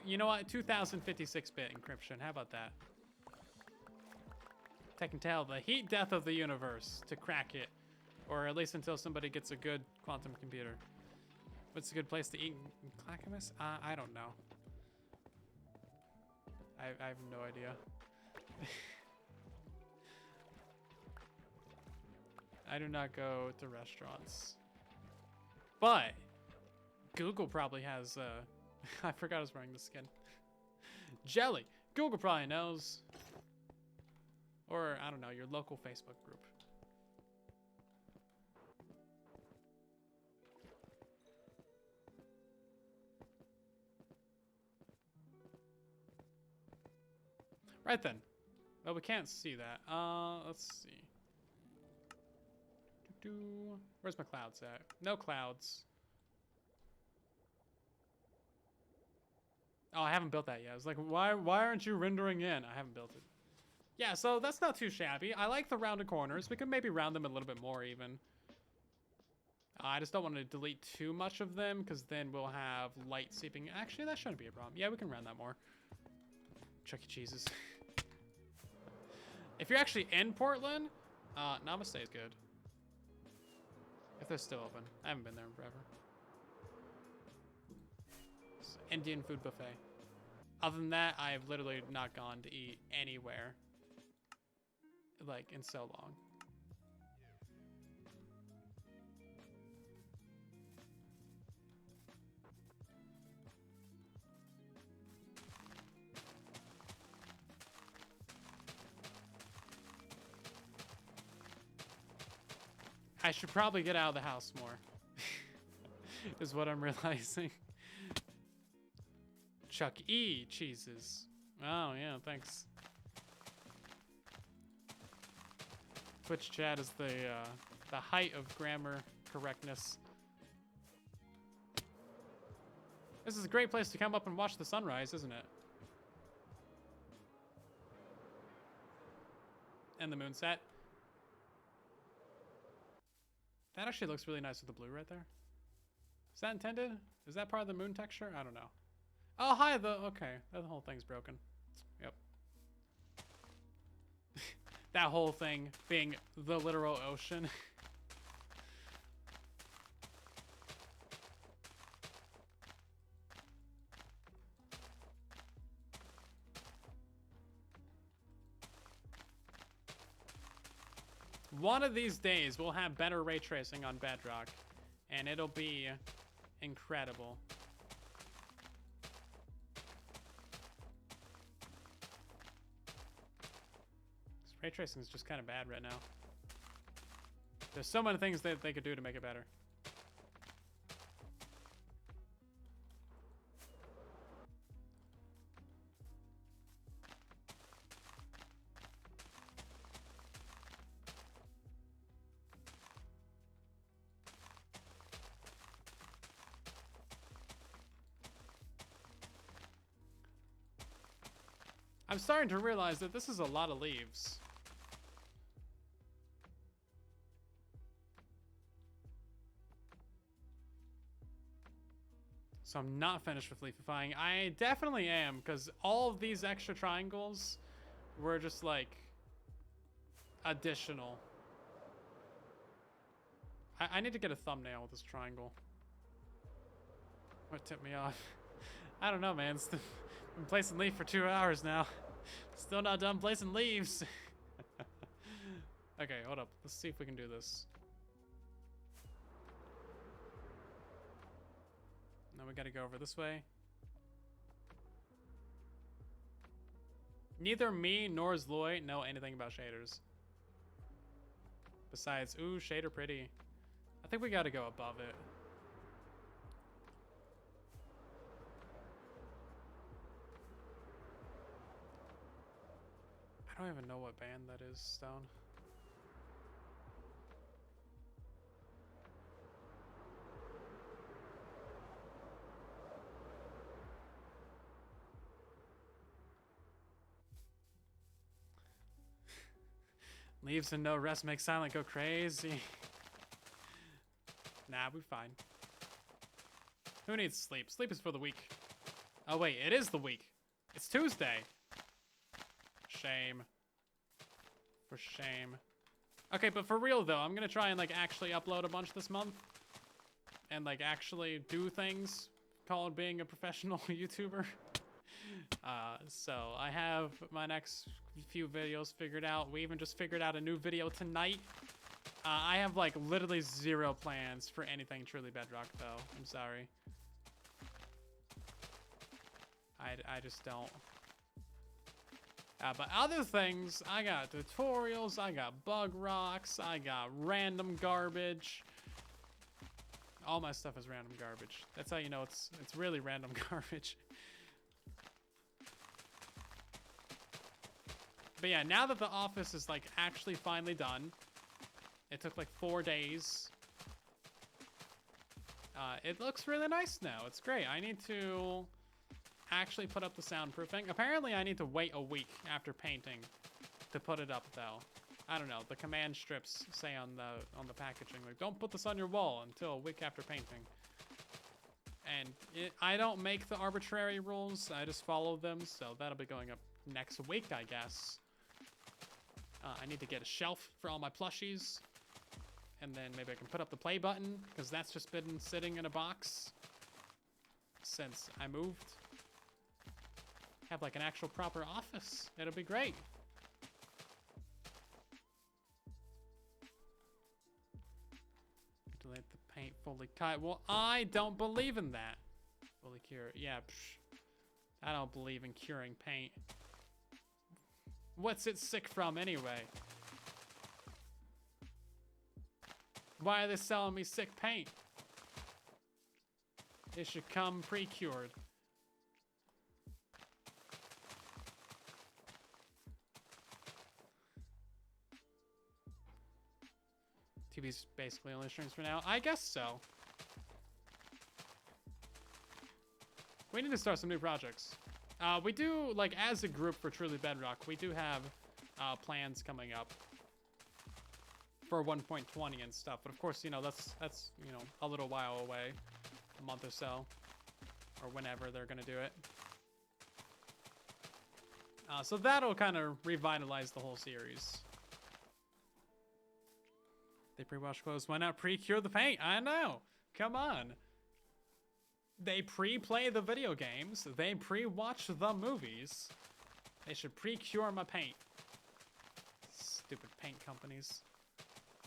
You know what? 2056-bit encryption. How about that? I can tell the heat death of the universe to crack it. Or at least until somebody gets a good quantum computer. What's a good place to eat Clackamas? I don't know. I have no idea. I do not go to restaurants. But Google probably has, I forgot I was wearing the skin. Jelly. Google probably knows. Or, I don't know, your local Facebook group. Right then. Well, we can't see that. Let's see. Where's my clouds at? No clouds. Oh, I haven't built that yet. I was like, why aren't you rendering in? I haven't built it. Yeah, so that's not too shabby. I like the rounded corners. We could maybe round them a little bit more even. I just don't want to delete too much of them because then we'll have light seeping. Actually, that shouldn't be a problem. Yeah, we can round that more. Chuck E. Cheese's. If you're actually in Portland, Namaste is good. If they're still open. I haven't been there in forever. It's Indian food buffet. Other than that, I've literally not gone to eat anywhere, like, in so long. I should probably get out of the house more, is what I'm realizing. Chuck E. cheeses. Oh, yeah, thanks. Twitch chat is the height of grammar correctness. This is a great place to come up and watch the sunrise, isn't it? And the moonset. That actually looks really nice with the blue right there. Is that intended? Is that part of the moon texture? I don't know. Oh, hi, okay. That whole thing's broken. Yep. That whole thing being the literal ocean. One of these days, we'll have better ray tracing on Bedrock, and it'll be incredible. Ray tracing is just kind of bad right now. There's so many things that they could do to make it better. I'm starting to realize that this is a lot of leaves. So I'm not finished with leafifying. I definitely am, because all of these extra triangles were just like additional. I need to get a thumbnail with this triangle. What tipped me off? I don't know, man. Been placing leaf for 2 hours now. Still not done placing leaves. Okay, hold up. Let's see if we can do this. Now we gotta go over this way. Neither me nor Zloy know anything about shaders. Besides, ooh, shader pretty. I think we gotta go above it. I don't even know what band that is, Stone. Leaves and no rest make silent go crazy. Nah, we're fine. Who needs sleep? Sleep is for the weak. Oh wait, it is the week. It's Tuesday. Shame. For shame. Okay, but for real though, I'm gonna try and like actually upload a bunch this month. And like actually do things called being a professional YouTuber. So I have my next few videos figured out. We even just figured out a new video tonight. I have like literally zero plans for anything truly Bedrock though. I'm sorry. I just don't. But other things, I got tutorials, I got bug rocks, I got random garbage. All my stuff is random garbage. That's how you know it's really random garbage. But yeah, now that the office is like actually finally done, it took like 4 days. It looks really nice now. It's great. I need to actually put up the soundproofing. Apparently I need to wait a week after painting to put it up though. I don't know. The command strips say on the packaging like don't put this on your wall until a week after painting. And I don't make the arbitrary rules. I just follow them. So that'll be going up next week, I guess. I need to get a shelf for all my plushies. And then maybe I can put up the play button, because that's just been sitting in a box since I moved. Have like an actual proper office. It'll be great. Let the paint fully cut. Well, I don't believe in that. Fully cure. Yeah, I don't believe in curing paint. What's it sick from anyway? Why are they selling me sick paint? It should come pre-cured. TV's basically only strings for now. I guess so. We need to start some new projects. We do, like, as a group for Truly Bedrock, we do have plans coming up for 1.20 and stuff. But of course, you know, that's you know, a little while away, a month or so, or whenever they're gonna do it. So that'll kind of revitalize the whole series. They pre-wash clothes. Why not pre-cure the paint? I know. Come on. They pre-play the video games. They pre-watch the movies. They should pre-cure my paint. Stupid paint companies.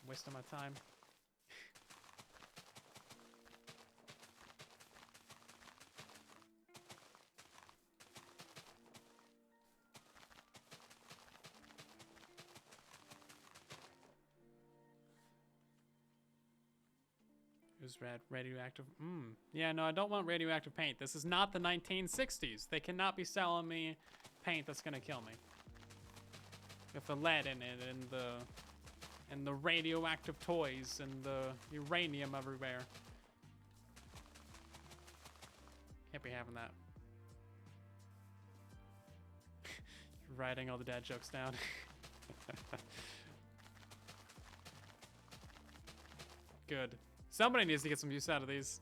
Wasting my time. Who's red? Radioactive? Yeah, no, I don't want radioactive paint. This is not the 1960s. They cannot be selling me paint that's gonna kill me. With the lead in it and the radioactive toys and the uranium everywhere. Can't be having that. You're writing all the dad jokes down. Good. Somebody needs to get some use out of these.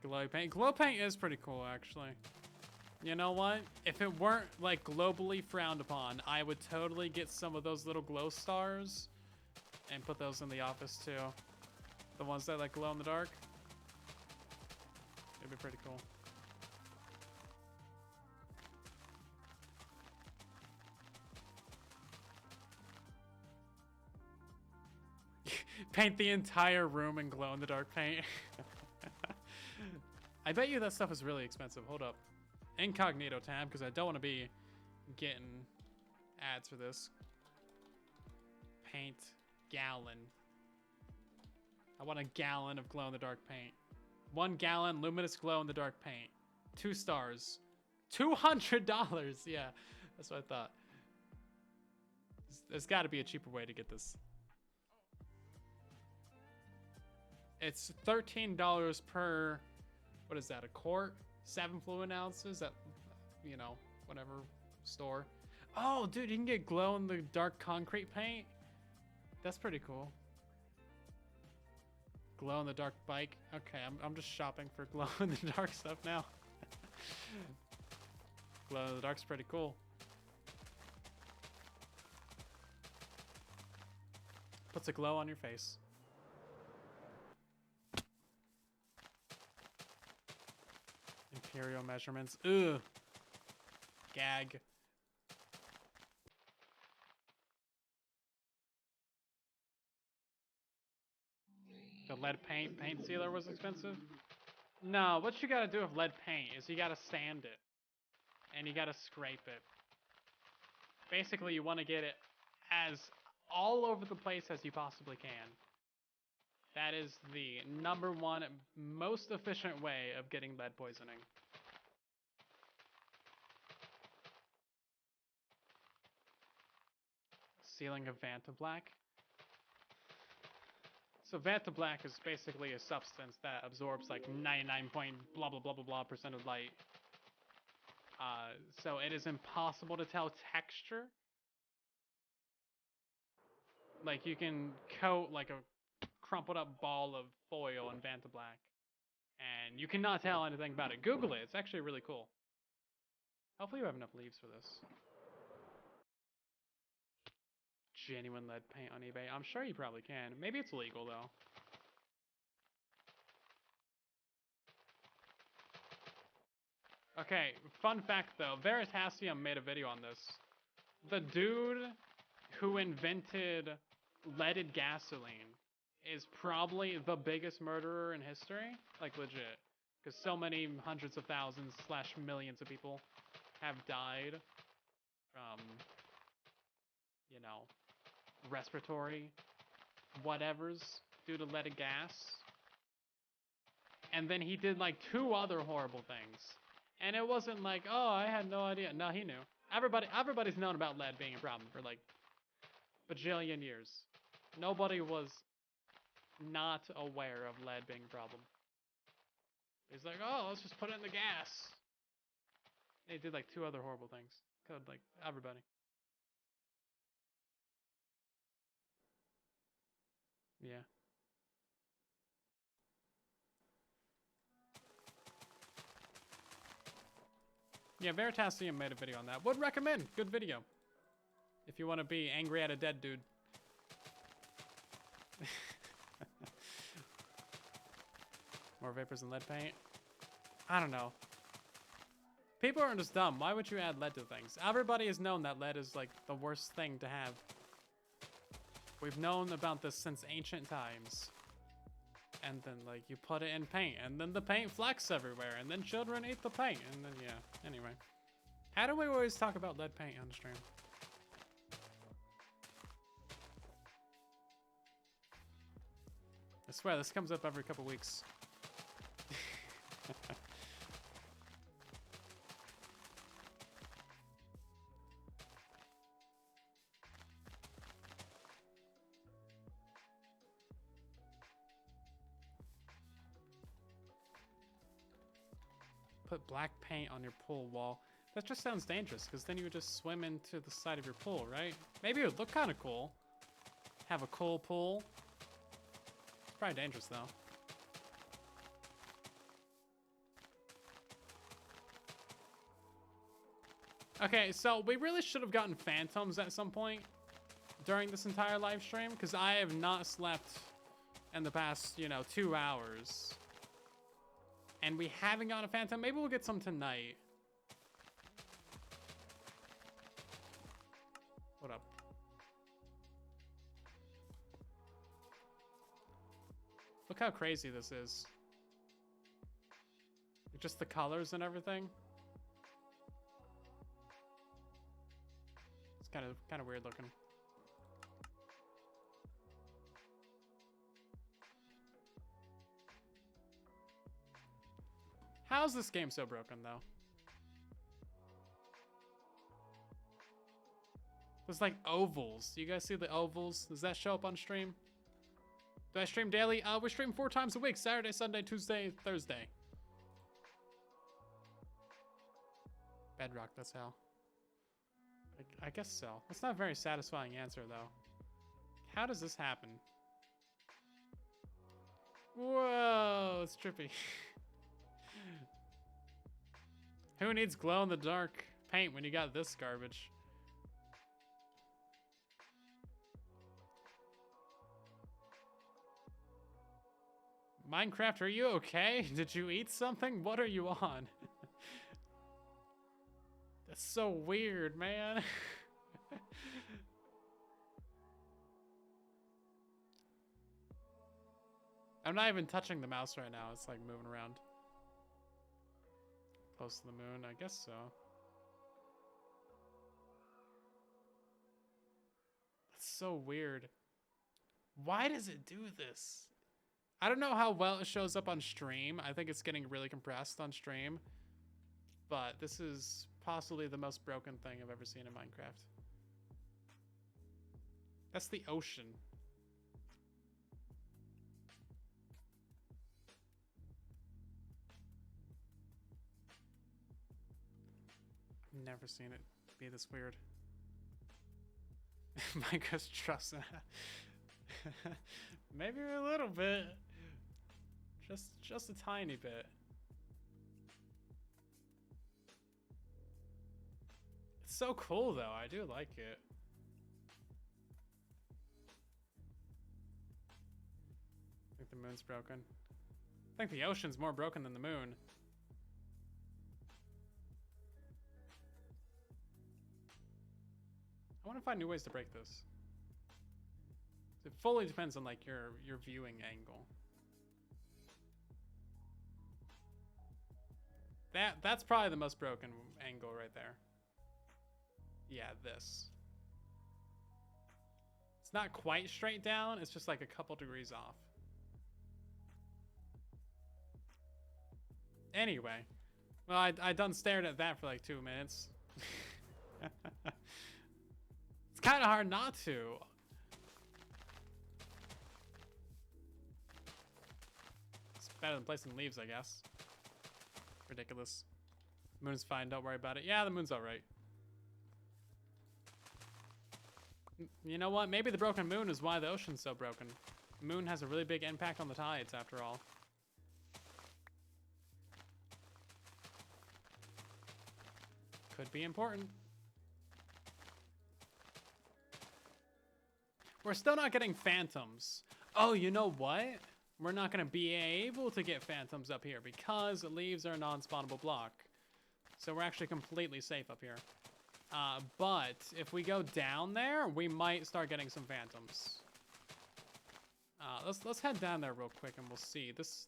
Glow paint. Glow paint is pretty cool, actually. You know what? If it weren't, like, globally frowned upon, I would totally get some of those little glow stars and put those in the office, too. The ones that, like, glow in the dark. It'd be pretty cool. Paint the entire room in glow-in-the-dark paint. I bet you that stuff is really expensive. Hold up. Incognito tab, because I don't want to be getting ads for this. Paint gallon. I want a gallon of glow-in-the-dark paint. 1 gallon luminous glow-in-the-dark paint. 2 stars. $200! Yeah, that's what I thought. There's got to be a cheaper way to get this. It's $13 per, what is that, a quart? 7 fluid ounces at, you know, whatever store. Oh, dude, you can get glow-in-the-dark concrete paint. That's pretty cool. Glow-in-the-dark bike. Okay, I'm just shopping for glow-in-the-dark stuff now. Glow-in-the-dark's pretty cool. Puts a glow on your face. Imperial measurements. Ugh. Gag. The lead paint sealer was expensive? No, what you gotta do with lead paint is you gotta sand it. And you gotta scrape it. Basically, you want to get it as all over the place as you possibly can. That is the #1 most efficient way of getting lead poisoning. Sealing of Vanta Black. So Vanta Black is basically a substance that absorbs like 99 point blah blah blah blah blah % of light. So it is impossible to tell texture. Like you can coat like a crumpled up ball of foil in Vanta Black, and you cannot tell anything about it. Google it. It's actually really cool. Hopefully you have enough leaves for this. genuine lead paint on eBay? I'm sure you probably can. Maybe it's legal though. Okay, fun fact though, Veritasium made a video on this. The dude who invented leaded gasoline is probably the biggest murderer in history. Like, legit. Because so many hundreds of thousands / millions of people have died from, you know, respiratory whatevers due to leaded gas. And then he did like 2 other horrible things. And it wasn't like, oh, I had no idea. No, he knew. Everybody's known about lead being a problem for like bajillion years. Nobody was not aware of lead being a problem. He's like, oh, let's just put it in the gas. And he did like 2 other horrible things. Killed like everybody. Yeah. Yeah, Veritasium made a video on that. Would recommend. Good video. If you want to be angry at a dead dude. More vapors than lead paint? I don't know. People aren't just dumb. Why would you add lead to things? Everybody has known that lead is like the worst thing to have. We've known about this since ancient times. And then like you put it in paint and then the paint flecks everywhere and then children eat the paint and then yeah. Anyway. How do we always talk about lead paint on the stream? I swear this comes up every couple weeks. Put black paint on your pool wall. That just sounds dangerous, because then you would just swim into the side of your pool, right? Maybe it would look kind of cool. Have a cool pool. It's probably dangerous, though. Okay, so we really should have gotten phantoms at some point during this entire live stream, because I have not slept in the past, 2 hours. And we haven't gotten a phantom. Maybe we'll get some tonight. What up? Look how crazy this is. Just the colors and everything. It's kind of weird looking. How's this game so broken, though? There's like ovals. You guys see the ovals? Does that show up on stream? Do I stream daily? We stream 4 times a week. Saturday, Sunday, Tuesday, Thursday. Bedrock, that's how. I guess so. That's not a very satisfying answer, though. How does this happen? Whoa, it's trippy. Who needs glow-in-the-dark paint when you got this garbage? Minecraft, are you okay? Did you eat something? What are you on? That's so weird, man. I'm not even touching the mouse right now. It's like moving around. Close to the moon, I guess so. That's so weird. Why does it do this? I don't know how well it shows up on stream. I think it's getting really compressed on stream. But this is possibly the most broken thing I've ever seen in Minecraft. That's the ocean. I've never seen it be this weird. Minecraft's trust. Maybe a little bit. Just a tiny bit. It's so cool though. I do like it. think the moon's broken. I think the ocean's more broken than the moon. I want to find new ways to break this. It fully depends on like your viewing angle. That's probably the most broken angle right there. Yeah, this. It's not quite straight down, it's just like a couple degrees off. Anyway, well, I done stared at that for like 2 minutes. It's kind of hard not to. It's better than placing leaves, I guess. Ridiculous. Moon's fine, don't worry about it. Yeah, the moon's alright. You know what? Maybe the broken moon is why the ocean's so broken. The moon has a really big impact on the tides, after all. Could be important. We're still not getting phantoms. Oh, you know what? We're not going to be able to get phantoms up here because leaves are a non-spawnable block. So we're actually completely safe up here. But if we go down there, we might start getting some phantoms. Let's head down there real quick and we'll see. This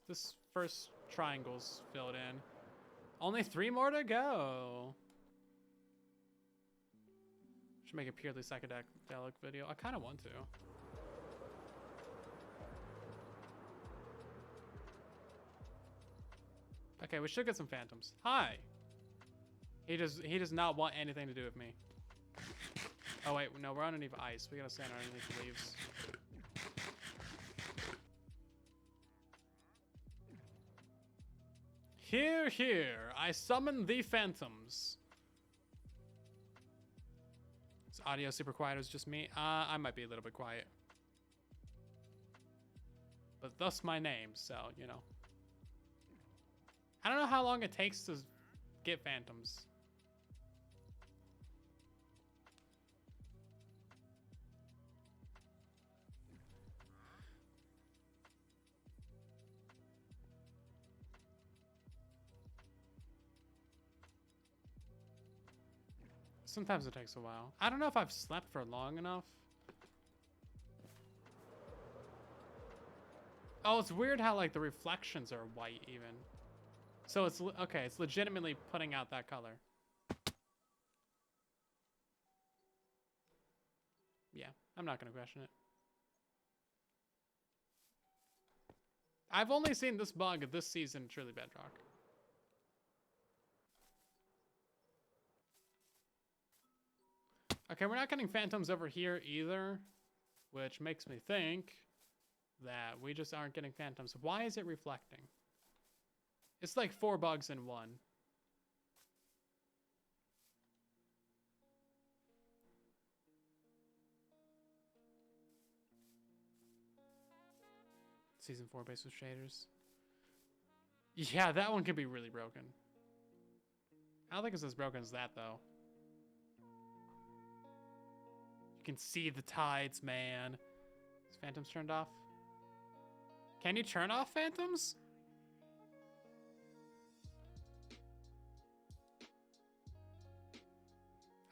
first triangle's filled in. Only 3 more to go. Should make a purely psychedelic video. I kind of want to. Okay, we should get some phantoms. Hi. He does not want anything to do with me. Oh wait, no, we're underneath ice. We gotta stand underneath the leaves. Here, here, I summon the phantoms. Is audio super quiet? Or is it just me? I might be a little bit quiet. But thus my name, so, you know. I don't know how long it takes to get phantoms. Sometimes it takes a while. I don't know if I've slept for long enough. Oh, it's weird how like the reflections are white even. So it's, okay, it's legitimately putting out that color. Yeah, I'm not gonna question it. I've only seen this bug this season, Truly Bedrock. Okay, we're not getting phantoms over here either, which makes me think that we just aren't getting phantoms. Why is it reflecting? It's like 4 bugs in one. Season 4 based with shaders. Yeah, that one could be really broken. I don't think it's as broken as that though. You can see the tides, man. Is phantoms turned off? Can you turn off phantoms?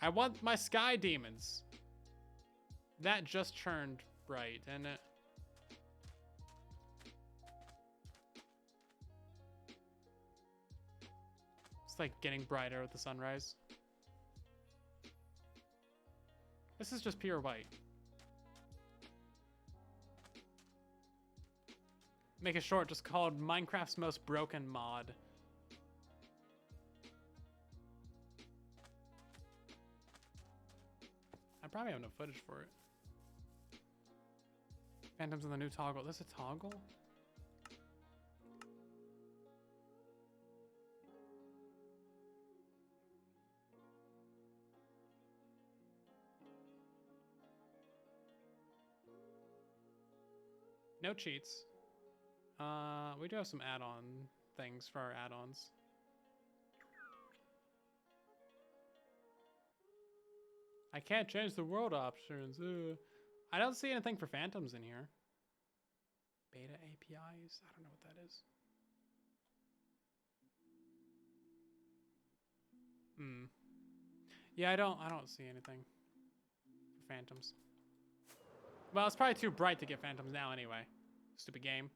I want my sky demons. That just turned bright, didn't it? It's like getting brighter with the sunrise. This is just pure white. Make it short, just called Minecraft's most broken mod. I probably have no footage for it. Phantoms in the new toggle. There's a toggle? No cheats. We do have some add-on things for our add-ons. I can't change the world options. Ugh. I don't see anything for phantoms in here. Beta APIs? I don't know what that is. Yeah, I don't see anything for phantoms. Well, it's probably too bright to get phantoms now anyway. Stupid game.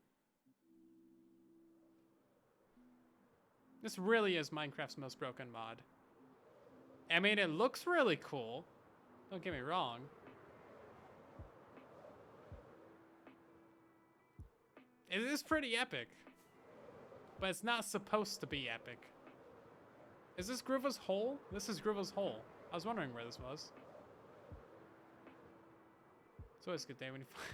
This really is Minecraft's most broken mod. I mean, it looks really cool. Don't get me wrong. It is pretty epic. But it's not supposed to be epic. Is this Groova's hole? This is Groova's hole. I was wondering where this was. It's always a good day when you find...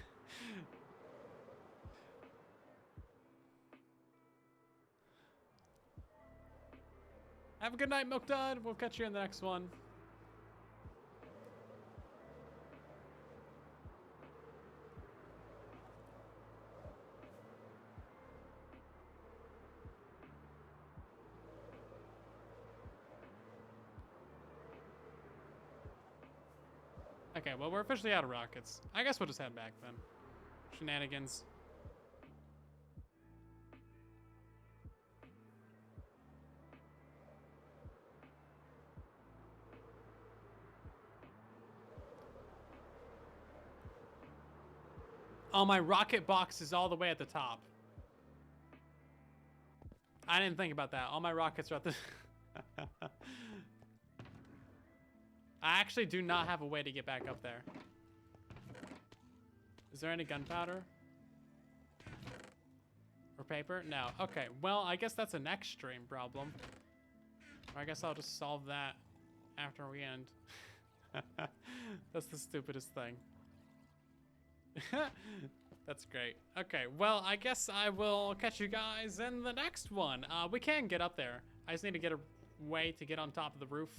Have a good night, Milk Dud. We'll catch you in the next one. Okay, well, we're officially out of rockets. I guess we'll just head back then. Shenanigans. Oh, my rocket box is all the way at the top. I didn't think about that. All my rockets are at the... I actually do not have a way to get back up there. Is there any gunpowder? Or paper? No. Okay, well, I guess that's an extreme problem. Or I guess I'll just solve that after we end. That's the stupidest thing. That's great. Okay, well, I guess I will catch you guys in the next one. We can get up there. I just need to get a way to get on top of the roof.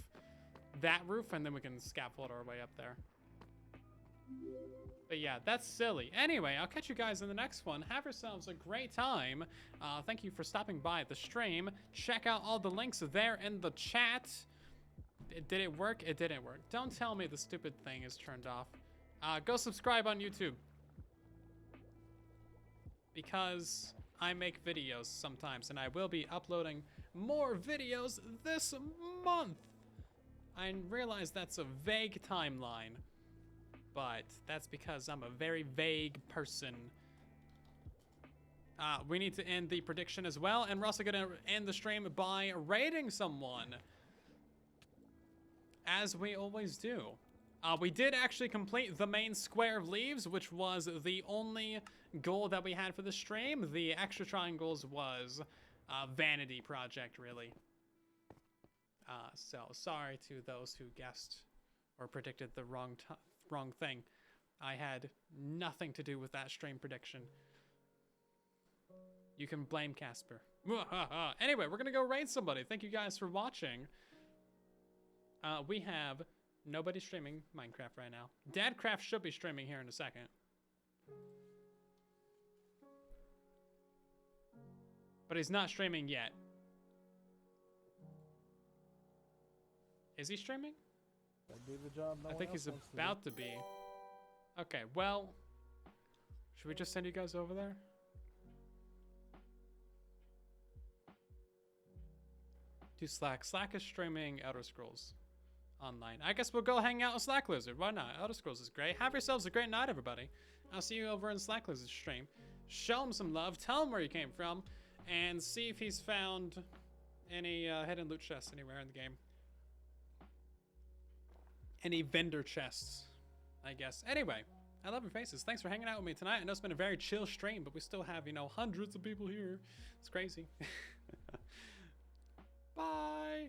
That roof, and then we can scaffold our way up there. But yeah, that's silly. Anyway, I'll catch you guys in the next one. Have yourselves a great time. Thank you for stopping by the stream. Check out all the links there in the chat. Did it work? It didn't work. Don't tell me the stupid thing is turned off. Go subscribe on YouTube. Because I make videos sometimes, and I will be uploading more videos this month. I realize that's a vague timeline, but that's because I'm a very vague person. We need to end the prediction as well, and we're also gonna end the stream by raiding someone, as we always do. We did actually complete the main square of leaves, which was the only goal that we had for the stream. The extra triangles was a vanity project, really. So sorry to those who guessed or predicted the wrong thing. I had nothing to do with that stream prediction. You can blame Casper. Anyway, we're gonna go raid somebody. Thank you guys for watching. We have nobody streaming Minecraft right now. Dadcraft should be streaming here in a second. But he's not streaming yet. Is he streaming? I think he's about to be. Okay, well, should we just send you guys over there? To Slack. Slack is streaming Elder Scrolls Online. I guess we'll go hang out with Slack Lizard. Why not? Elder Scrolls is great. Have yourselves a great night, everybody. I'll see you over in Slack Lizard's stream. Show him some love. Tell him where you came from. And see if he's found any hidden loot chests anywhere in the game. Any vendor chests, I guess. Anyway, I love your faces. Thanks for hanging out with me tonight. I know it's been a very chill stream, but we still have, you know, hundreds of people here. It's crazy. Bye.